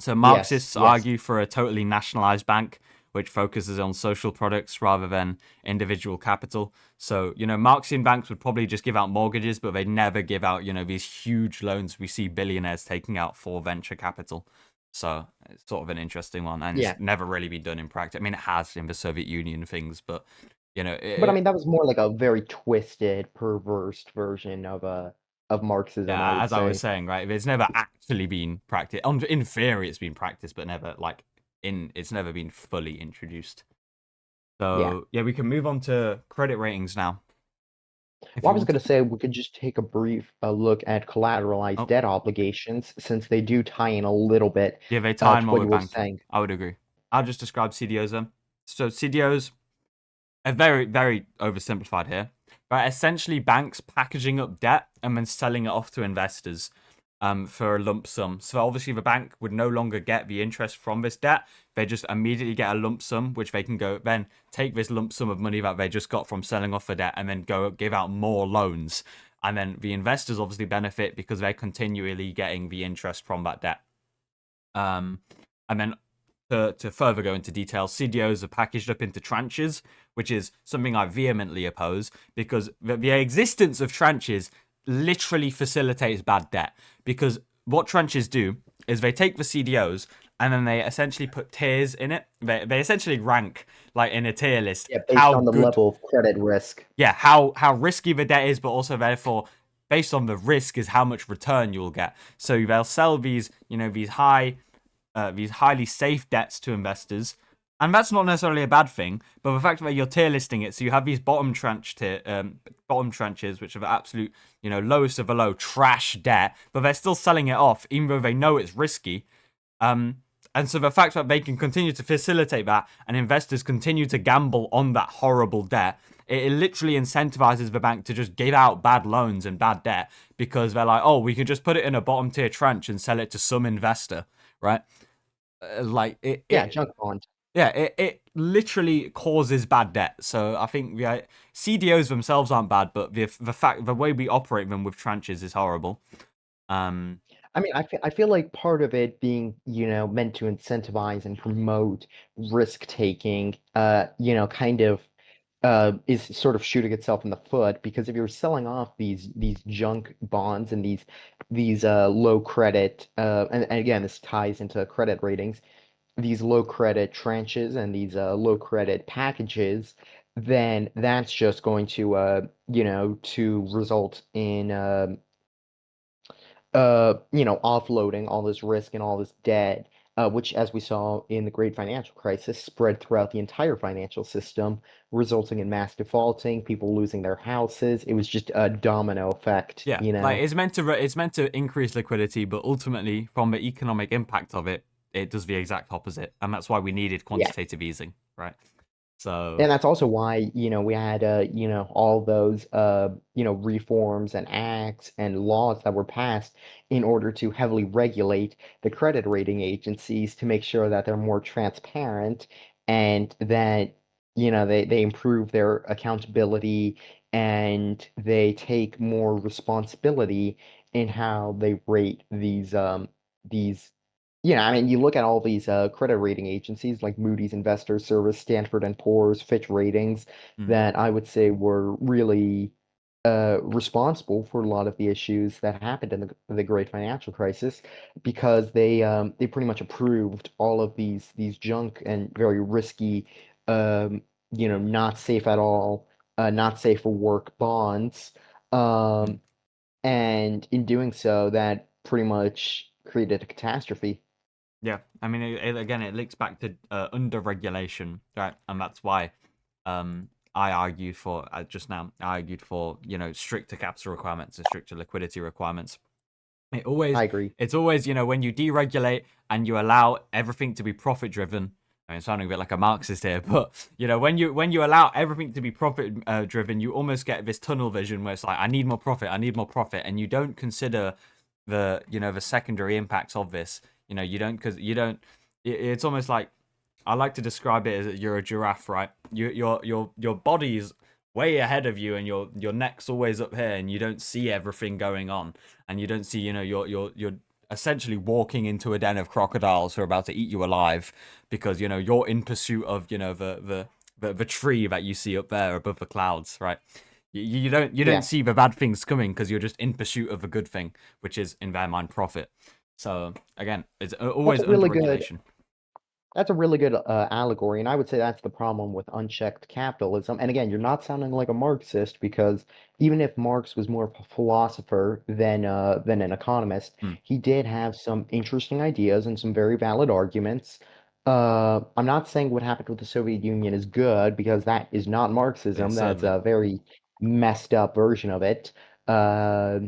So Yes, Marxists yes. argue for a totally nationalized bank, which focuses on social products rather than individual capital. So, you know, Marxian banks would probably just give out mortgages, but they'd never give out, you know, these huge loans we see billionaires taking out for venture capital. So it's sort of an interesting one, and Yeah. it's never really been done in practice. I mean, it has in the Soviet Union things, but you know, But I mean, that was more like a very twisted, perverse version of Marxism, I yeah, would as I was say. saying, right, it's never actually been practiced. In theory, it's been practiced, but never like it's never been fully introduced. Yeah. So yeah, we can move on to credit ratings now, if Well, I you was going wanted. to say we could just take a brief look at collateralized Oh, debt obligations since they do tie in a little bit yeah, they tie in to more what with you were banking. saying. I would agree. I'll just describe CDOs then. So CDOs are very, very oversimplified here, but essentially banks packaging up debt and then selling it off to investors for a lump sum. So obviously the bank would no longer get the interest from this debt. They just immediately get a lump sum, which they can go then take this lump sum of money that they just got from selling off the debt and then go give out more loans. And then the investors obviously benefit because they're continually getting the interest from that debt. Um, and then to further go into detail, CDOs are packaged up into tranches, which is something I vehemently oppose because the existence of tranches literally facilitates bad debt. Because what tranches do is they take the CDOs and then they essentially put tiers in it. They essentially rank like in a tier list Yeah, based how on the good, level of credit risk. yeah, how risky the debt is, but also therefore based on the risk is how much return you'll get. So they'll sell these, you know, these highly safe debts to investors. And that's not necessarily a bad thing, but the fact that you're tier listing it, so you have these bottom tranches, which are the absolute, you know, lowest of the low trash debt, but they're still selling it off, even though they know it's risky. And so the fact that they can continue to facilitate that and investors continue to gamble on that horrible debt, it literally incentivizes the bank to just give out bad loans and bad debt because they're like, oh, we can just put it in a bottom tier tranche and sell it to some investor, right? Like Yeah, junk bond. yeah, it literally causes bad debt. So I think the CDOs themselves aren't bad, but the way we operate them with tranches is horrible. Um, I mean, I feel like part of it being, meant to incentivize and promote risk taking, kind of is sort of shooting itself in the foot because if you're selling off these junk bonds and these low credit and again this ties into credit ratings, these low credit tranches and these low credit packages, then that's just going to to result in offloading all this risk and all this debt, which, as we saw in the Great Financial Crisis, spread throughout the entire financial system, resulting in mass defaulting, people losing their houses. It was just a domino effect, yeah, like it's meant to increase liquidity, but ultimately, from the economic impact of it, it does the exact opposite, and that's why we needed Yeah. quantitative easing, right? So And that's also why, we had, all those, reforms and acts and laws that were passed in order to heavily regulate the credit rating agencies to make sure that they're more transparent and that, they improve their accountability and they take more responsibility in how they rate these I mean, you look at all these credit rating agencies like Moody's Investors Service, Stanford and Poor's, Fitch Ratings, mm, that I would say were really. responsible for a lot of the issues that happened in the Great Financial Crisis because they pretty much approved all of these junk and very risky, um, not safe at all, not safe for work bonds, Mm. um, and in doing so, that pretty much created a catastrophe. Yeah, I mean, again, it links back to under regulation, right? And that's why I argued for just now. I argued for stricter capital requirements and stricter liquidity requirements. It always, I agree. it's always when you deregulate and you allow everything to be profit driven. I mean, sounding a bit like a Marxist here, but when you allow everything to be profit driven, you almost get this tunnel vision where it's like, I need more profit, and you don't consider the secondary impacts of this. You don't because you don't. It's almost like I like to describe it as you're a giraffe, right? Your body's way ahead of you, and your neck's always up here, and you don't see everything going on, and you don't see you're essentially walking into a den of crocodiles who are about to eat you alive because you're in pursuit of the tree that you see up there above the clouds, right? You don't Yeah, see the bad things coming because you're just in pursuit of a good thing, which is in their mind profit. So again, it's that's always a under really good regulation. That's a really good allegory, and I would say that's the problem with unchecked capitalism. And again, you're not sounding like a Marxist because even if Marx was more of a philosopher than an economist, Hmm. he did have some interesting ideas and some very valid arguments. I'm not saying what happened with the Soviet Union is good because that is not It's Marxism. That's certainly a very messed up version of it. Uh,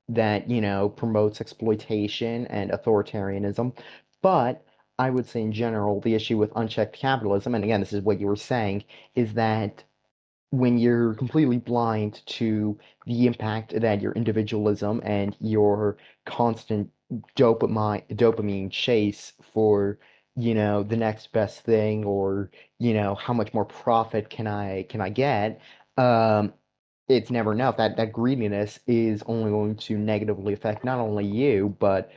that promotes exploitation and authoritarianism, but I would say in general, the issue with unchecked capitalism, and again, this is what you were saying, is that when you're completely blind to the impact that your individualism and your constant dopamine chase for, the next best thing or, how much more profit can I get, um, it's never enough. That greediness is only going to negatively affect not only you, but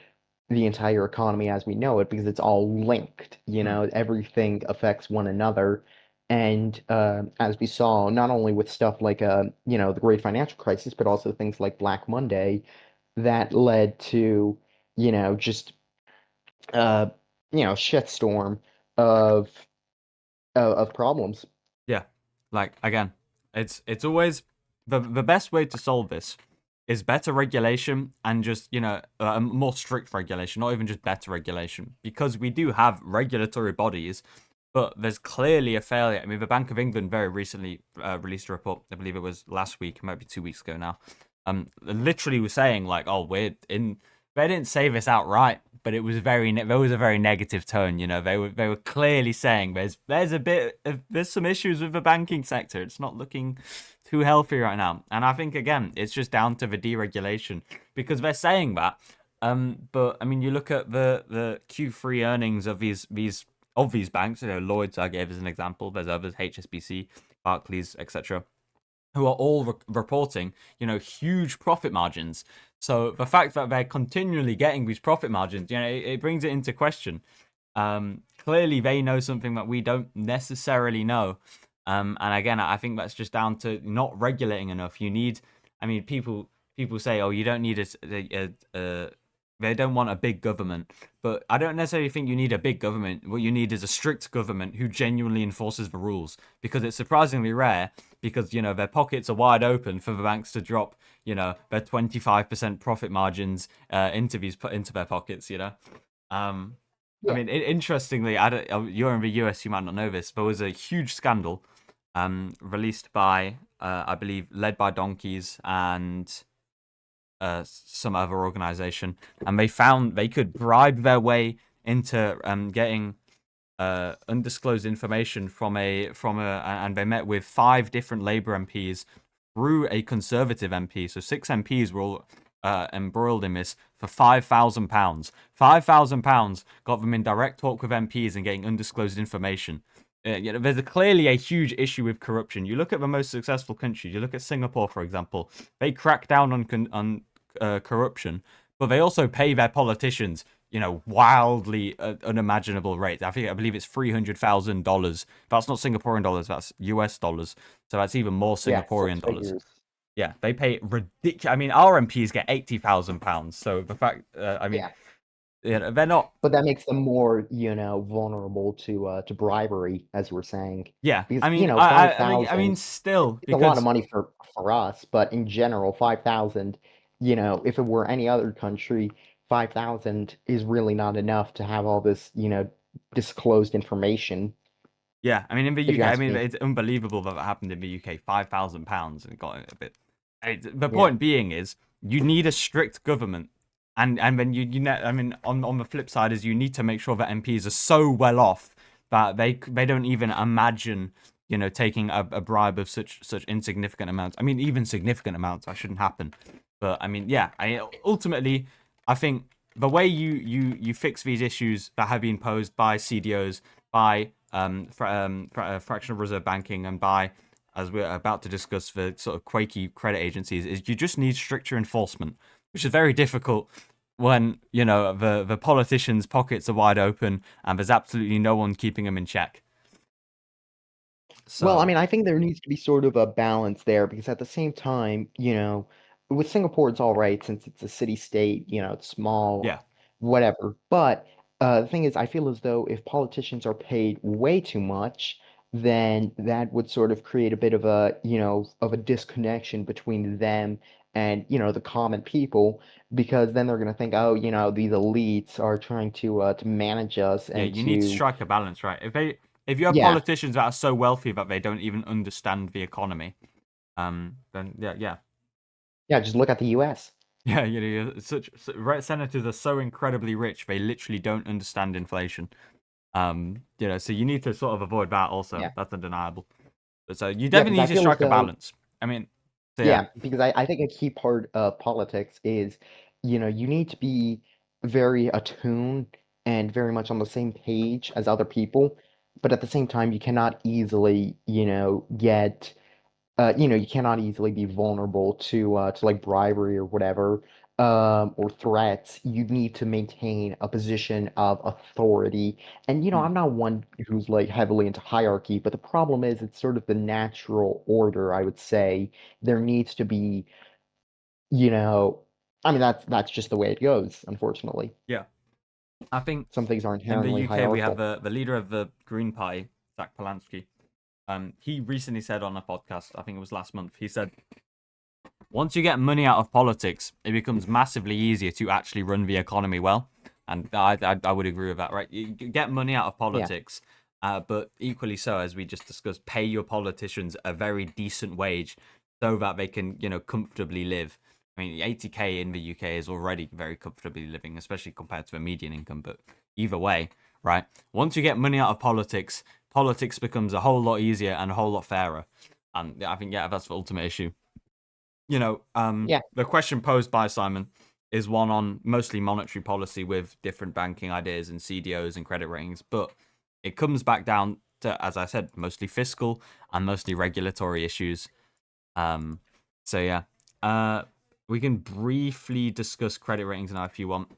the entire economy as we know it because it's all linked. hmm. Everything affects one another. And as we saw, not only with stuff like the Great Financial Crisis, but also things like Black Monday, that led to, just uh, shitstorm of of problems. Yeah, like again, it's always the best way to solve this is better regulation and just more strict regulation, not even just better regulation, because we do have regulatory bodies, but there's clearly a failure. I mean, the Bank of England very recently released a report. I believe it was last week, it might be 2 weeks ago now. Literally was saying like, oh, we're in. They didn't say this outright, but it was there was a very negative tone. They were clearly saying there's some issues with the banking sector. It's not looking too healthy right now, and I think again it's just down to the deregulation because they're saying that. But I mean, you look at the Q3 earnings of these banks. Lloyd's I gave as an example. There's others, HSBC, Barclays, etc., who are all reporting, huge profit margins. So the fact that they're continually getting these profit margins, it brings it into question. Clearly, they know something that we don't necessarily know. And again, I think that's just down to not regulating enough. I mean, people say, oh, you don't need they don't want a big government, but I don't necessarily think you need a big government. What you need is a strict government who genuinely enforces the rules, because it's surprisingly rare. Because their pockets are wide open for the banks to drop their 25% profit margins into their pockets. Um, I Yeah. mean, interestingly, you're in the US, you might not know this. There was a huge scandal, released by, I believe, led by donkeys and some other organization, and they found they could bribe their way into getting undisclosed information and they met with 5 different Labour MPs through a Conservative MP. So 6 MPs were all embroiled in this for £5,000. £5,000 got them in direct talk with MPs and getting undisclosed information. There's clearly a huge issue with corruption. You look at the most successful countries. You look at Singapore, for example. They crack down on corruption, but they also pay their politicians wildly unimaginable rates. I believe it's $300,000. That's not Singaporean dollars. That's US dollars. So that's even more Yeah, Singaporean six dollars. figures. Yeah, they pay ridiculous. I mean, our MPs get £80,000. So the fact, Yeah, they're not. but that makes them more, vulnerable to bribery, as we're saying, Yeah, because I mean, five I mean, thousand still it's a lot of because money for us, but in general, 5,000, if it were any other country, 5,000 is really not enough to have all this, disclosed information, yeah, I mean, in the if you UK, I ask mean, me. it's unbelievable that happened in the UK. £5,000 and it got a bit. The Yeah. point being is, you need a strict government, and then I mean, on the flip side is you need to make sure that MPs are so well off that they don't even imagine, taking a bribe of such insignificant amounts. I mean, even significant amounts, that shouldn't happen. But I mean, yeah, ultimately, I think the way you fix these issues that have been posed by CDOs, by fractional reserve banking, and by, as we're about to discuss, the sort of quaky credit agencies, is you just need stricter enforcement, which is very difficult when the politicians' pockets are wide open and there's absolutely no one keeping them in check. Well, I So mean, I think there needs to be sort of a balance there because at the same time, with Singapore, it's all right since it's a city state, it's small, yeah, whatever. But the thing is, I feel as though if politicians are paid way too much, then that would sort of create a bit of a disconnection between them and, the common people, because then they're going to think, oh, these elites are trying to manage us yeah, and you need to to, strike a balance, right? If you have yeah, politicians that are so wealthy that they don't even understand the economy, then yeah. yeah, just look at the US. Yeah, senators are so incredibly rich they literally don't understand inflation. So you need to sort of avoid that also. Yeah. That's undeniable. But so you Yeah, because definitely I need to feel as strike a though, balance. I mean, so yeah, yeah, because I think a key part of politics is, you need to be very attuned and very much on the same page as other people, but at the same time, you cannot easily, you cannot easily be vulnerable to like bribery or whatever, or threats. You need to maintain a position of authority. And mm, I'm not one who's like heavily into hierarchy, but the problem is it's sort of the natural order, I would say. There needs to be, you know, I mean that's just the way it goes, unfortunately. yeah. I think Some things are in the inherently UK we have hierarchical. the leader of the Green Party, Zach Polanski. He recently said on a podcast, I think it was last month, he said, once you get money out of politics, it becomes massively easier to actually run the economy well. And I would agree with that, right? You get money out of Yeah. politics, but equally so, as we just discussed, pay your politicians a very decent wage so that they can, comfortably live. I mean, 80K in the UK is already very comfortably living, especially compared to the median income. But either way, right? Once you get money out of politics, politics becomes a whole lot easier and a whole lot fairer. And I think, yeah, that's the ultimate issue. Yeah. The question posed by Simon is one on mostly monetary policy with different banking ideas and CDOs and credit ratings, but it comes back down to, as I said, mostly fiscal and mostly regulatory issues. Um, so yeah, we can briefly discuss credit ratings now if you want.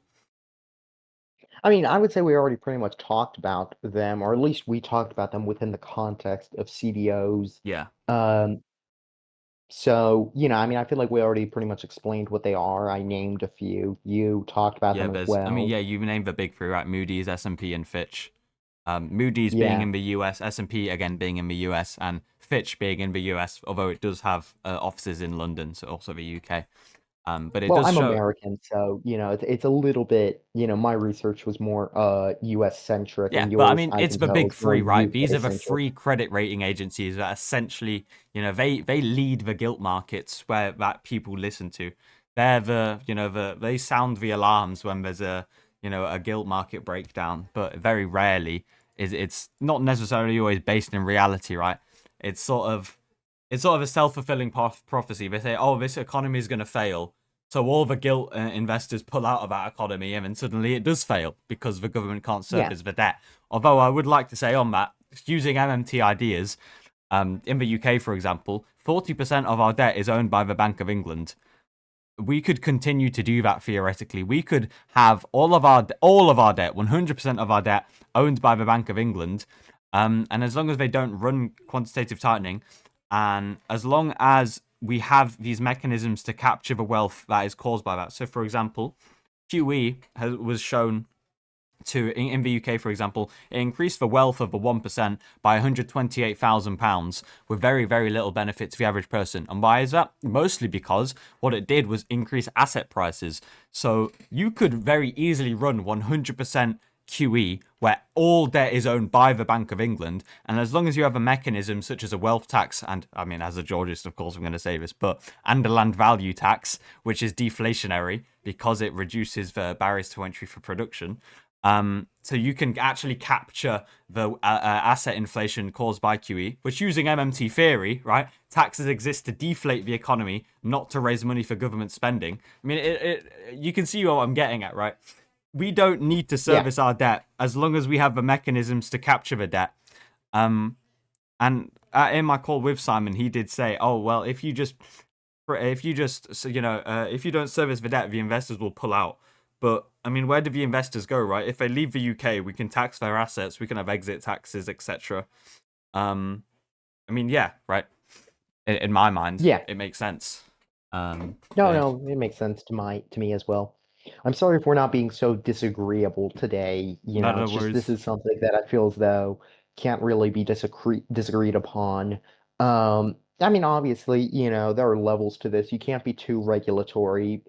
I mean, I would say we already pretty much talked about them, or at least we talked about them within the context of CDOs. Yeah, Um, so, I mean, I feel like we already pretty much explained what they are. I named a few. You talked about yeah. them as I mean, well. yeah. You named the big three, right? Moody's, S&P, and Fitch. Moody's being Yeah. in the US, S&P again being in the US, and Fitch being in the US, although it does have offices in London, so also the UK. But it Well, does I'm show, American, so, it's a little bit, my research was more US centric, yeah. and But I yours, mean, I it's can the tell, big is more three, right? These UK are the centric. three credit rating agencies that essentially, they lead the gilt markets where that people listen to. They're they sound the alarms when there's a gilt market breakdown, but very rarely it's not necessarily always based in reality, right? It's sort of a self-fulfilling prophecy. They say, "Oh, this economy is going to fail," so all the gilt investors pull out of that economy, and then suddenly it does fail because the government can't Yeah. service the debt. Although I would like to say on that, using MMT ideas, in the UK, for example, 40% of our debt is owned by the Bank of England. We could continue to do that theoretically. We could have all of our debt, 100% of our debt, owned by the Bank of England, and as long as they don't run quantitative tightening, and as long as we have these mechanisms to capture the wealth that is caused by that. So, for example, QE was shown to, in the UK, for example, it increased the wealth of the 1% by £128,000 with very, very little benefit to the average person. And why is that? Mostly because what it did was increase asset prices. So you could very easily run 100% QE where all debt is owned by the Bank of England, and as long as you have a mechanism such as a wealth tax, and I mean, as a geologist, of course I'm going to say this, but and a land value tax, which is deflationary because it reduces the barriers to entry for production. So you can actually capture the asset inflation caused by QE, which, using MMT theory, right, taxes exist to deflate the economy, not to raise money for government spending. I mean, you can see what I'm getting at, right? We don't need to service our debt as long as we have the mechanisms to capture the debt. And in my call with Simon, he did say, "Oh well, if you don't service the debt, the investors will pull out." But I mean, where do the investors go, right? If they leave the UK, we can tax their assets, we can have exit taxes, etc. I mean, yeah, right. In my mind, it makes sense. No, it makes sense to me as well. I'm sorry if we're not being so disagreeable today. It's just this is something that I feel as though can't really be disagreed upon. I mean, obviously, there are levels to this. You can't be too regulatory.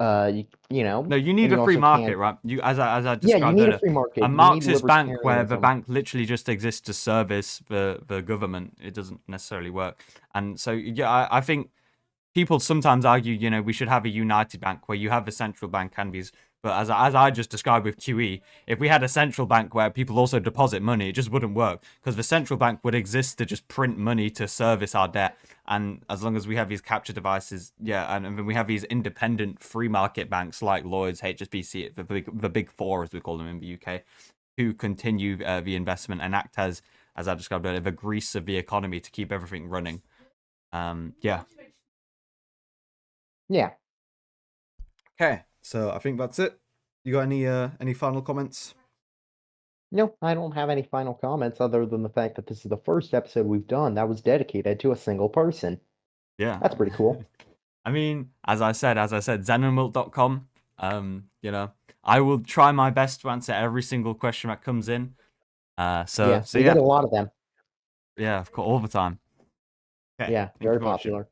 No, you need a free market, right? You, as I described you need earlier, a free market. A Marxist bank where the bank literally just exists to service the government, it doesn't necessarily work. And so, yeah, I think people sometimes argue, we should have a united bank where you have a central bank and these. But as I just described with QE, if we had a central bank where people also deposit money, it just wouldn't work, because the central bank would exist to just print money to service our debt. And as long as we have these capture devices, and then we have these independent free market banks like Lloyd's, HSBC, the big four, as we call them in the UK, who continue the investment and act as I described earlier, the grease of the economy to keep everything running. Yeah. Okay, so I think that's it. You got any final comments? No, I don't have any final comments other than the fact that this is the first episode we've done that was dedicated to a single person. Yeah. That's pretty cool. I mean, as I said, zenonwilt.com. I will try my best to answer every single question that comes in. So we get a lot of them. Yeah, of course, all the time. Okay, yeah, very popular.